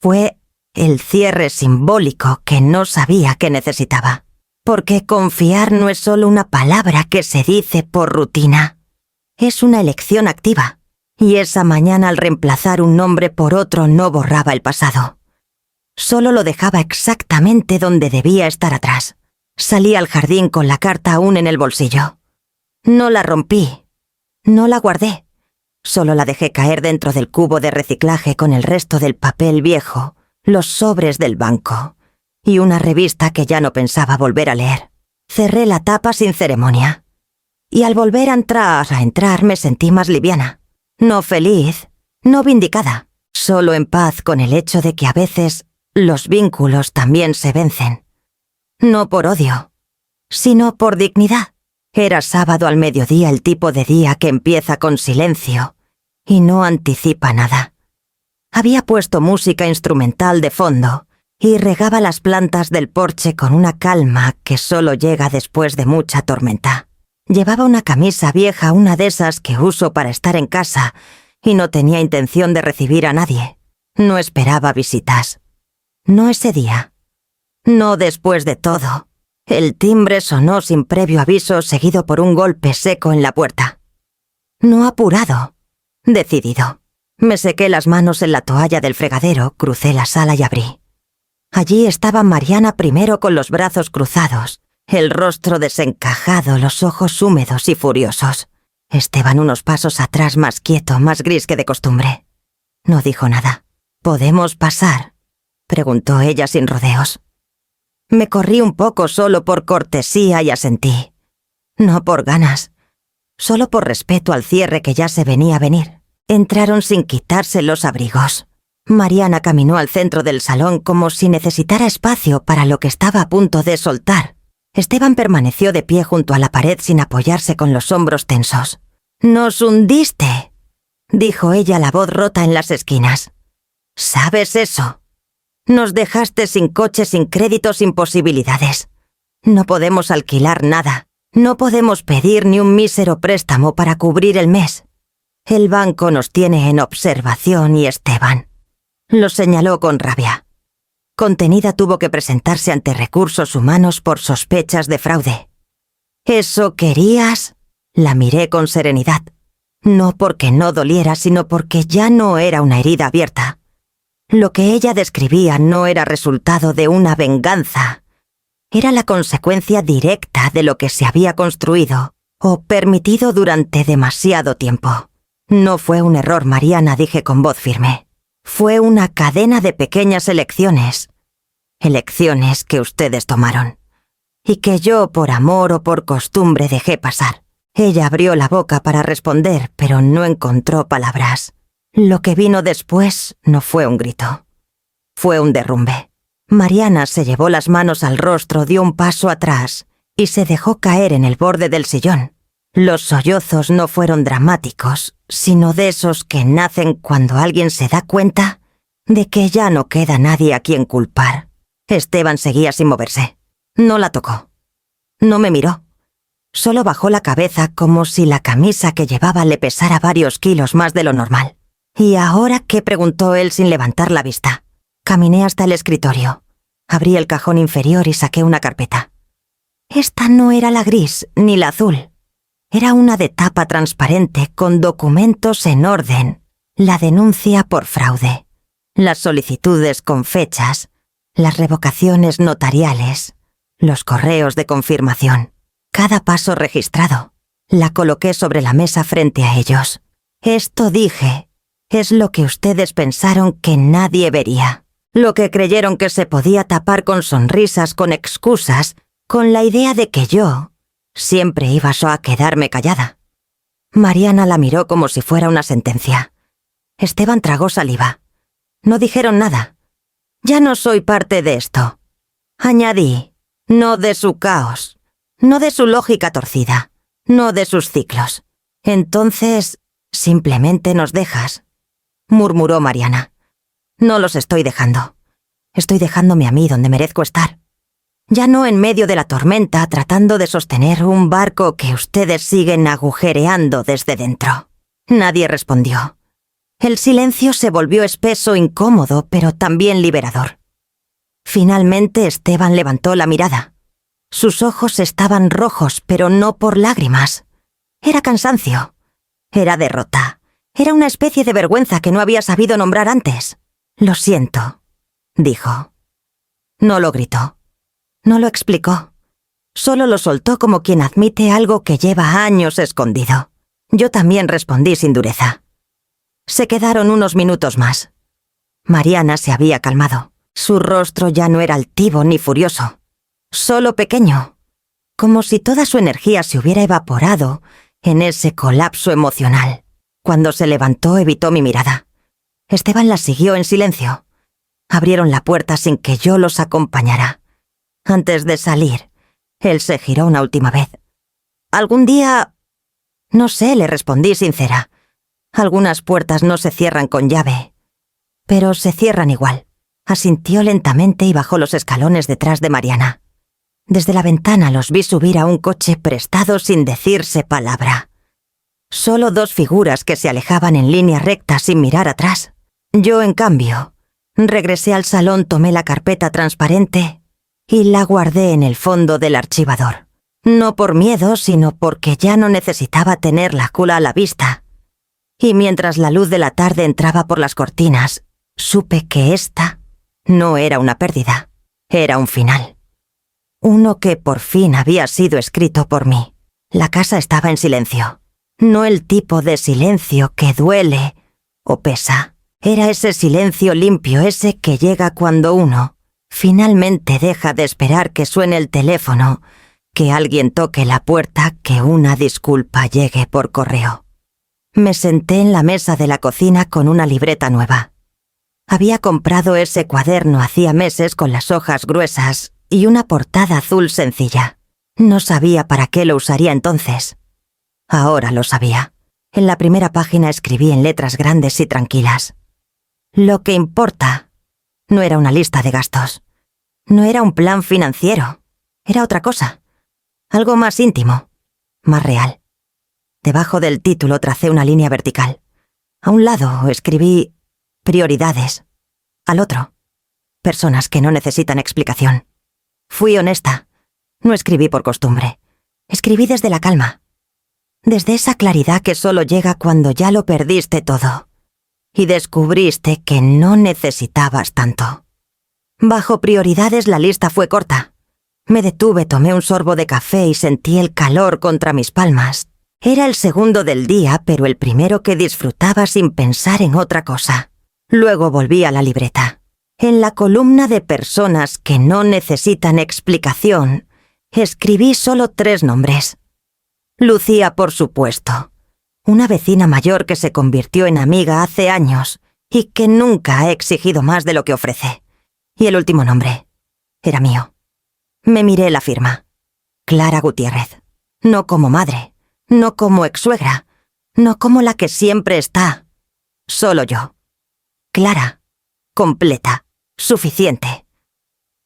fue el cierre simbólico que no sabía que necesitaba. Porque confiar no es solo una palabra que se dice por rutina. Es una elección activa. Y esa mañana, al reemplazar un nombre por otro, no borraba el pasado. Solo lo dejaba exactamente donde debía estar atrás. Salí al jardín con la carta aún en el bolsillo. No la rompí. No la guardé. Solo la dejé caer dentro del cubo de reciclaje con el resto del papel viejo, los sobres del banco y una revista que ya no pensaba volver a leer. Cerré la tapa sin ceremonia. Y al volver a entrar me sentí más liviana. No feliz, no vindicada, solo en paz con el hecho de que a veces los vínculos también se vencen. No por odio, sino por dignidad. Era sábado al mediodía, el tipo de día que empieza con silencio y no anticipa nada. Había puesto música instrumental de fondo y regaba las plantas del porche con una calma que solo llega después de mucha tormenta. Llevaba una camisa vieja, una de esas que uso para estar en casa, y no tenía intención de recibir a nadie. No esperaba visitas. No ese día. No después de todo. El timbre sonó sin previo aviso, seguido por un golpe seco en la puerta. No apurado. Decidido. Me sequé las manos en la toalla del fregadero, crucé la sala y abrí. Allí estaba Mariana primero con los brazos cruzados, el rostro desencajado, los ojos húmedos y furiosos. Esteban unos pasos atrás, más quieto, más gris que de costumbre. No dijo nada. ¿Podemos pasar?, preguntó ella sin rodeos. Me corrí un poco solo por cortesía y asentí. No por ganas, solo por respeto al cierre que ya se venía a venir. Entraron sin quitarse los abrigos. Mariana caminó al centro del salón como si necesitara espacio para lo que estaba a punto de soltar. Esteban permaneció de pie junto a la pared sin apoyarse, con los hombros tensos. «Nos hundiste», dijo ella, la voz rota en las esquinas. «¿Sabes eso? Nos dejaste sin coche, sin crédito, sin posibilidades. No podemos alquilar nada. No podemos pedir ni un mísero préstamo para cubrir el mes. El banco nos tiene en observación y Esteban», lo señaló con rabia. Contenida, tuvo que presentarse ante recursos humanos por sospechas de fraude. «¿Eso querías?», la miré con serenidad. No porque no doliera, sino porque ya no era una herida abierta. Lo que ella describía no era resultado de una venganza. Era la consecuencia directa de lo que se había construido o permitido durante demasiado tiempo. «No fue un error, Mariana», dije con voz firme. «Fue una cadena de pequeñas elecciones. Elecciones que ustedes tomaron. Y que yo, por amor o por costumbre, dejé pasar». Ella abrió la boca para responder, pero no encontró palabras. Lo que vino después no fue un grito. Fue un derrumbe. Mariana se llevó las manos al rostro, dio un paso atrás y se dejó caer en el borde del sillón. Los sollozos no fueron dramáticos, sino de esos que nacen cuando alguien se da cuenta de que ya no queda nadie a quien culpar. Esteban seguía sin moverse. No la tocó. No me miró. Solo bajó la cabeza como si la camisa que llevaba le pesara varios kilos más de lo normal. «¿Y ahora qué?», preguntó él sin levantar la vista. Caminé hasta el escritorio. Abrí el cajón inferior y saqué una carpeta. Esta no era la gris ni la azul. Era una de tapa transparente con documentos en orden. La denuncia por fraude, las solicitudes con fechas, las revocaciones notariales, los correos de confirmación. Cada paso registrado. La coloqué sobre la mesa frente a ellos. «Esto», dije, «es lo que ustedes pensaron que nadie vería. Lo que creyeron que se podía tapar con sonrisas, con excusas, con la idea de que yo siempre iba a quedarme callada». Mariana la miró como si fuera una sentencia. Esteban tragó saliva. No dijeron nada. «Ya no soy parte de esto», añadí. «No de su caos. No de su lógica torcida, no de sus ciclos. Entonces, simplemente nos dejas», murmuró Mariana. «No los estoy dejando. Estoy dejándome a mí donde merezco estar. Ya no en medio de la tormenta tratando de sostener un barco que ustedes siguen agujereando desde dentro». Nadie respondió. El silencio se volvió espeso, incómodo, pero también liberador. Finalmente Esteban levantó la mirada. Sus ojos estaban rojos, pero no por lágrimas. Era cansancio. Era derrota. Era una especie de vergüenza que no había sabido nombrar antes. «Lo siento», dijo. No lo gritó. No lo explicó. Solo lo soltó como quien admite algo que lleva años escondido. Yo también respondí sin dureza. Se quedaron unos minutos más. Mariana se había calmado. Su rostro ya no era altivo ni furioso. Solo pequeño, como si toda su energía se hubiera evaporado en ese colapso emocional. Cuando se levantó, evitó mi mirada. Esteban la siguió en silencio. Abrieron la puerta sin que yo los acompañara. Antes de salir, él se giró una última vez. Algún día... No sé, le respondí sincera. Algunas puertas no se cierran con llave, pero se cierran igual. Asintió lentamente y bajó los escalones detrás de Mariana. Desde la ventana los vi subir a un coche prestado sin decirse palabra. Solo dos figuras que se alejaban en línea recta sin mirar atrás. Yo, en cambio, regresé al salón, tomé la carpeta transparente y la guardé en el fondo del archivador. No por miedo, sino porque ya no necesitaba tener la cola a la vista. Y mientras la luz de la tarde entraba por las cortinas, supe que esta no era una pérdida, era un final. Uno que por fin había sido escrito por mí. La casa estaba en silencio. No el tipo de silencio que duele o pesa. Era ese silencio limpio, ese que llega cuando uno finalmente deja de esperar que suene el teléfono, que alguien toque la puerta, que una disculpa llegue por correo. Me senté en la mesa de la cocina con una libreta nueva. Había comprado ese cuaderno hacía meses con las hojas gruesas y una portada azul sencilla. No sabía para qué lo usaría entonces. Ahora lo sabía. En la primera página escribí en letras grandes y tranquilas: lo que importa. No era una lista de gastos. No era un plan financiero. Era otra cosa. Algo más íntimo. Más real. Debajo del título tracé una línea vertical. A un lado escribí prioridades. Al otro, personas que no necesitan explicación. Fui honesta. No escribí por costumbre. Escribí desde la calma. Desde esa claridad que solo llega cuando ya lo perdiste todo. Y descubriste que no necesitabas tanto. Bajo prioridades la lista fue corta. Me detuve, tomé un sorbo de café y sentí el calor contra mis palmas. Era el segundo del día, pero el primero que disfrutaba sin pensar en otra cosa. Luego volví a la libreta. En la columna de personas que no necesitan explicación, escribí solo 3 nombres. Lucía, por supuesto. Una vecina mayor que se convirtió en amiga hace años y que nunca ha exigido más de lo que ofrece. Y el último nombre era mío. Me miré la firma. Clara Gutiérrez. No como madre, no como ex-suegra, no como la que siempre está. Solo yo. Clara. Completa. Suficiente.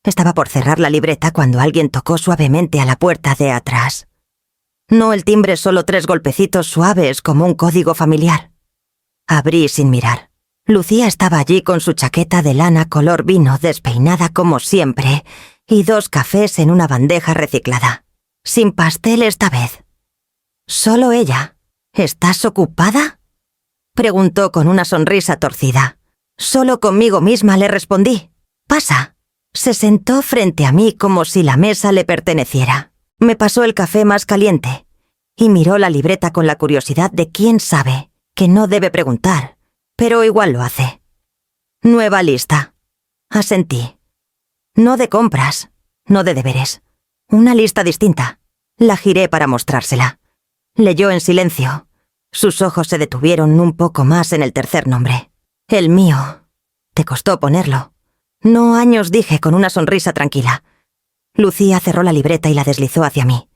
Estaba por cerrar la libreta cuando alguien tocó suavemente a la puerta de atrás. No el timbre, solo 3 golpecitos suaves como un código familiar. Abrí sin mirar. Lucía estaba allí con su chaqueta de lana color vino, despeinada como siempre, y 2 cafés en una bandeja reciclada. Sin pastel esta vez. Solo ella. ¿Estás ocupada?, preguntó con una sonrisa torcida. Solo conmigo misma le respondí. Pasa. Se sentó frente a mí como si la mesa le perteneciera. Me pasó el café más caliente y miró la libreta con la curiosidad de quien sabe que no debe preguntar, pero igual lo hace. Nueva lista. Asentí. No de compras, no de deberes. Una lista distinta. La giré para mostrársela. Leyó en silencio. Sus ojos se detuvieron un poco más en el tercer nombre. El mío. Te costó ponerlo. No años, dije con una sonrisa tranquila. Lucía cerró la libreta y la deslizó hacia mí.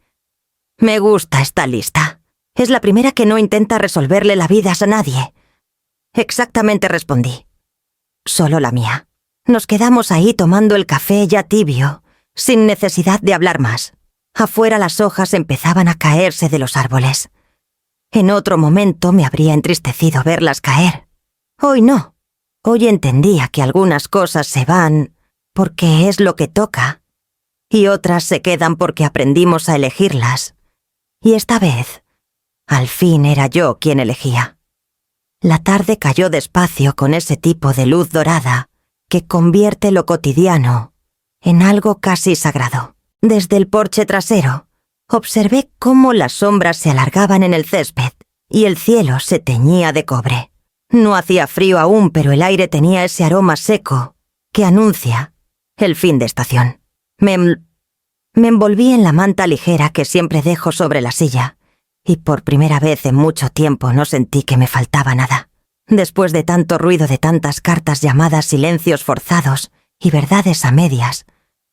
Me gusta esta lista. Es la primera que no intenta resolverle la vida a nadie. Exactamente, respondí. Solo la mía. Nos quedamos ahí tomando el café ya tibio, sin necesidad de hablar más. Afuera las hojas empezaban a caerse de los árboles. En otro momento me habría entristecido verlas caer. Hoy no. Hoy entendía que algunas cosas se van porque es lo que toca, y otras se quedan porque aprendimos a elegirlas. Y esta vez, al fin era yo quien elegía. La tarde cayó despacio con ese tipo de luz dorada que convierte lo cotidiano en algo casi sagrado. Desde el porche trasero, observé cómo las sombras se alargaban en el césped y el cielo se teñía de cobre. No hacía frío aún, pero el aire tenía ese aroma seco que anuncia el fin de estación. Me envolví en la manta ligera que siempre dejo sobre la silla, y por primera vez en mucho tiempo no sentí que me faltaba nada. Después de tanto ruido, de tantas cartas llamadas silencios forzados y verdades a medias,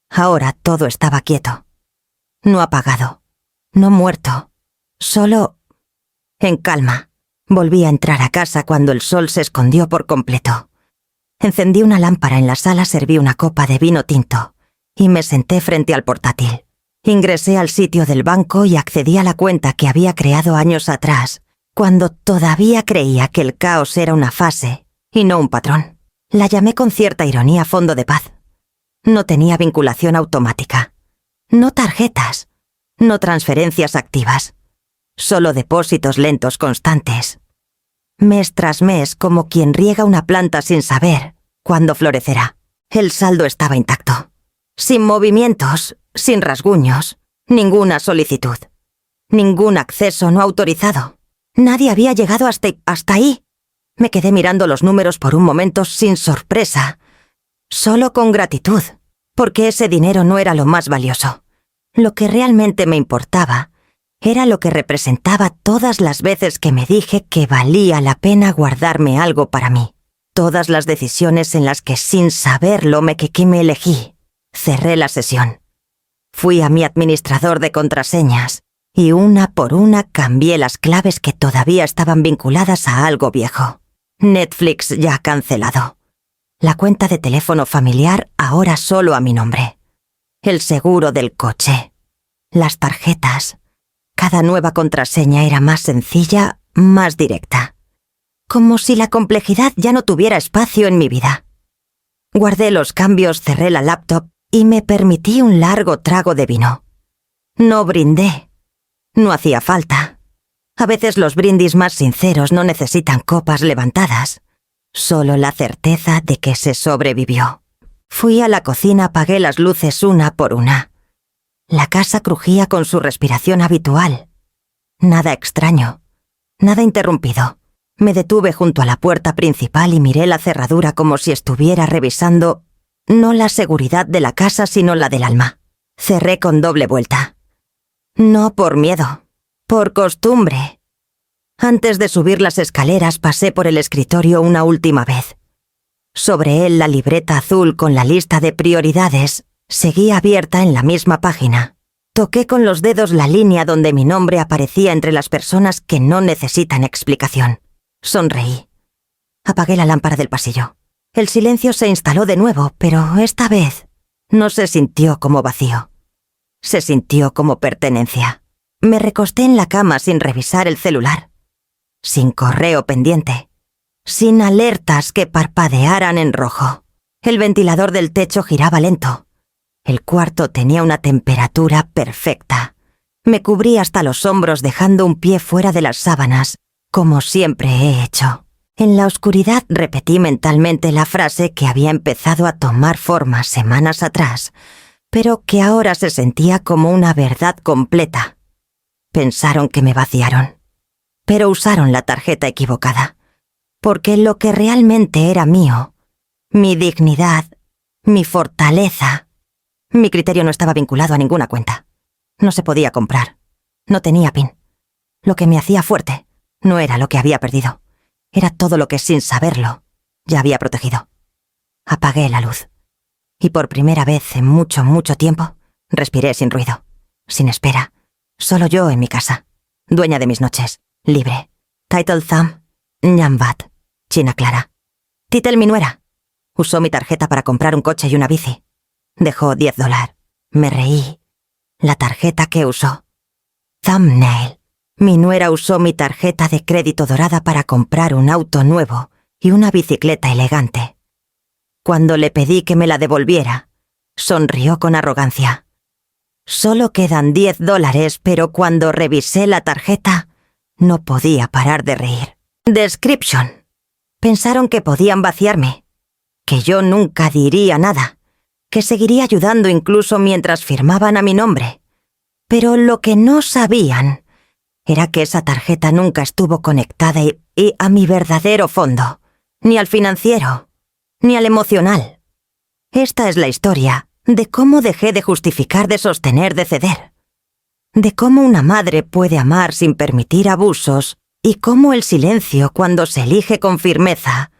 ahora todo estaba quieto. No apagado, no muerto, Solo en calma. Volví a entrar a casa cuando el sol se escondió por completo. Encendí una lámpara en la sala, serví una copa de vino tinto y me senté frente al portátil. Ingresé al sitio del banco y accedí a la cuenta que había creado años atrás, cuando todavía creía que el caos era una fase y no un patrón. La llamé con cierta ironía Fondo de Paz. No tenía vinculación automática. No tarjetas. No transferencias activas. Solo depósitos lentos constantes. Mes tras mes, como quien riega una planta sin saber cuándo florecerá. El saldo estaba intacto. Sin movimientos, sin rasguños, ninguna solicitud. Ningún acceso no autorizado. Nadie había llegado hasta ahí. Me quedé mirando los números por un momento sin sorpresa, solo con gratitud, porque ese dinero no era lo más valioso. Lo que realmente me importaba era lo que representaba todas las veces que me dije que valía la pena guardarme algo para mí. Todas las decisiones en las que sin saberlo me elegí. Cerré la sesión. Fui a mi administrador de contraseñas y una por una cambié las claves que todavía estaban vinculadas a algo viejo. Netflix ya cancelado. La cuenta de teléfono familiar ahora solo a mi nombre. El seguro del coche. Las tarjetas. Cada nueva contraseña era más sencilla, más directa. Como si la complejidad ya no tuviera espacio en mi vida. Guardé los cambios, cerré la laptop y me permití un largo trago de vino. No brindé. No hacía falta. A veces los brindis más sinceros no necesitan copas levantadas, solo la certeza de que se sobrevivió. Fui a la cocina, apagué las luces una por una. La casa crujía con su respiración habitual. Nada extraño, nada interrumpido. Me detuve junto a la puerta principal y miré la cerradura como si estuviera revisando no la seguridad de la casa sino la del alma. Cerré con doble vuelta. No por miedo. Por costumbre. Antes de subir las escaleras pasé por el escritorio una última vez. Sobre él la libreta azul con la lista de prioridades seguía abierta en la misma página. Toqué con los dedos la línea donde mi nombre aparecía entre las personas que no necesitan explicación. Sonreí. Apagué la lámpara del pasillo. El silencio se instaló de nuevo, pero esta vez no se sintió como vacío. Se sintió como pertenencia. Me recosté en la cama sin revisar el celular, sin correo pendiente, sin alertas que parpadearan en rojo. El ventilador del techo giraba lento. El cuarto tenía una temperatura perfecta. Me cubrí hasta los hombros dejando un pie fuera de las sábanas, como siempre he hecho. En la oscuridad repetí mentalmente la frase que había empezado a tomar forma semanas atrás, pero que ahora se sentía como una verdad completa. Pensaron que me vaciaron, pero usaron la tarjeta equivocada, porque lo que realmente era mío, mi dignidad, mi fortaleza, mi criterio no estaba vinculado a ninguna cuenta. No se podía comprar, no tenía PIN. Lo que me hacía fuerte no era lo que había perdido, era todo lo que sin saberlo ya había protegido. Apagué la luz, y por primera vez en mucho, mucho tiempo, respiré sin ruido, sin espera. Solo yo en mi casa, dueña de mis noches, libre. Title Thumb, Nyambat, China Clara. Titel mi nuera. Usó mi tarjeta para comprar un coche y una bici. Dejó $10. Me reí. La tarjeta que usó. Thumbnail. Mi nuera usó mi tarjeta de crédito dorada para comprar un auto nuevo y una bicicleta elegante. Cuando le pedí que me la devolviera, sonrió con arrogancia. Solo quedan $10, pero cuando revisé la tarjeta, no podía parar de reír. Description. Pensaron que podían vaciarme, que yo nunca diría nada, que seguiría ayudando incluso mientras firmaban a mi nombre. Pero lo que no sabían era que esa tarjeta nunca estuvo conectada y a mi verdadero fondo, ni al financiero, ni al emocional. Esta es la historia de cómo dejé de justificar, de sostener, de ceder. De cómo una madre puede amar sin permitir abusos y cómo el silencio, cuando se elige con firmeza,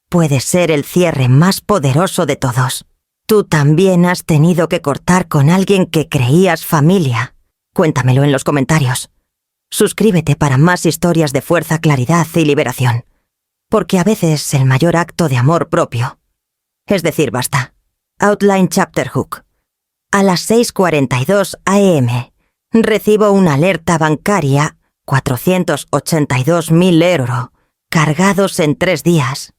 puede ser el cierre más poderoso de todos. Tú también has tenido que cortar con alguien que creías familia. Cuéntamelo en los comentarios. Suscríbete para más historias de fuerza, claridad y liberación. Porque a veces el mayor acto de amor propio es decir basta. Outline Chapter Hook. A las 6:42 am recibo una alerta bancaria, 482.000 euros, cargados en 3 días.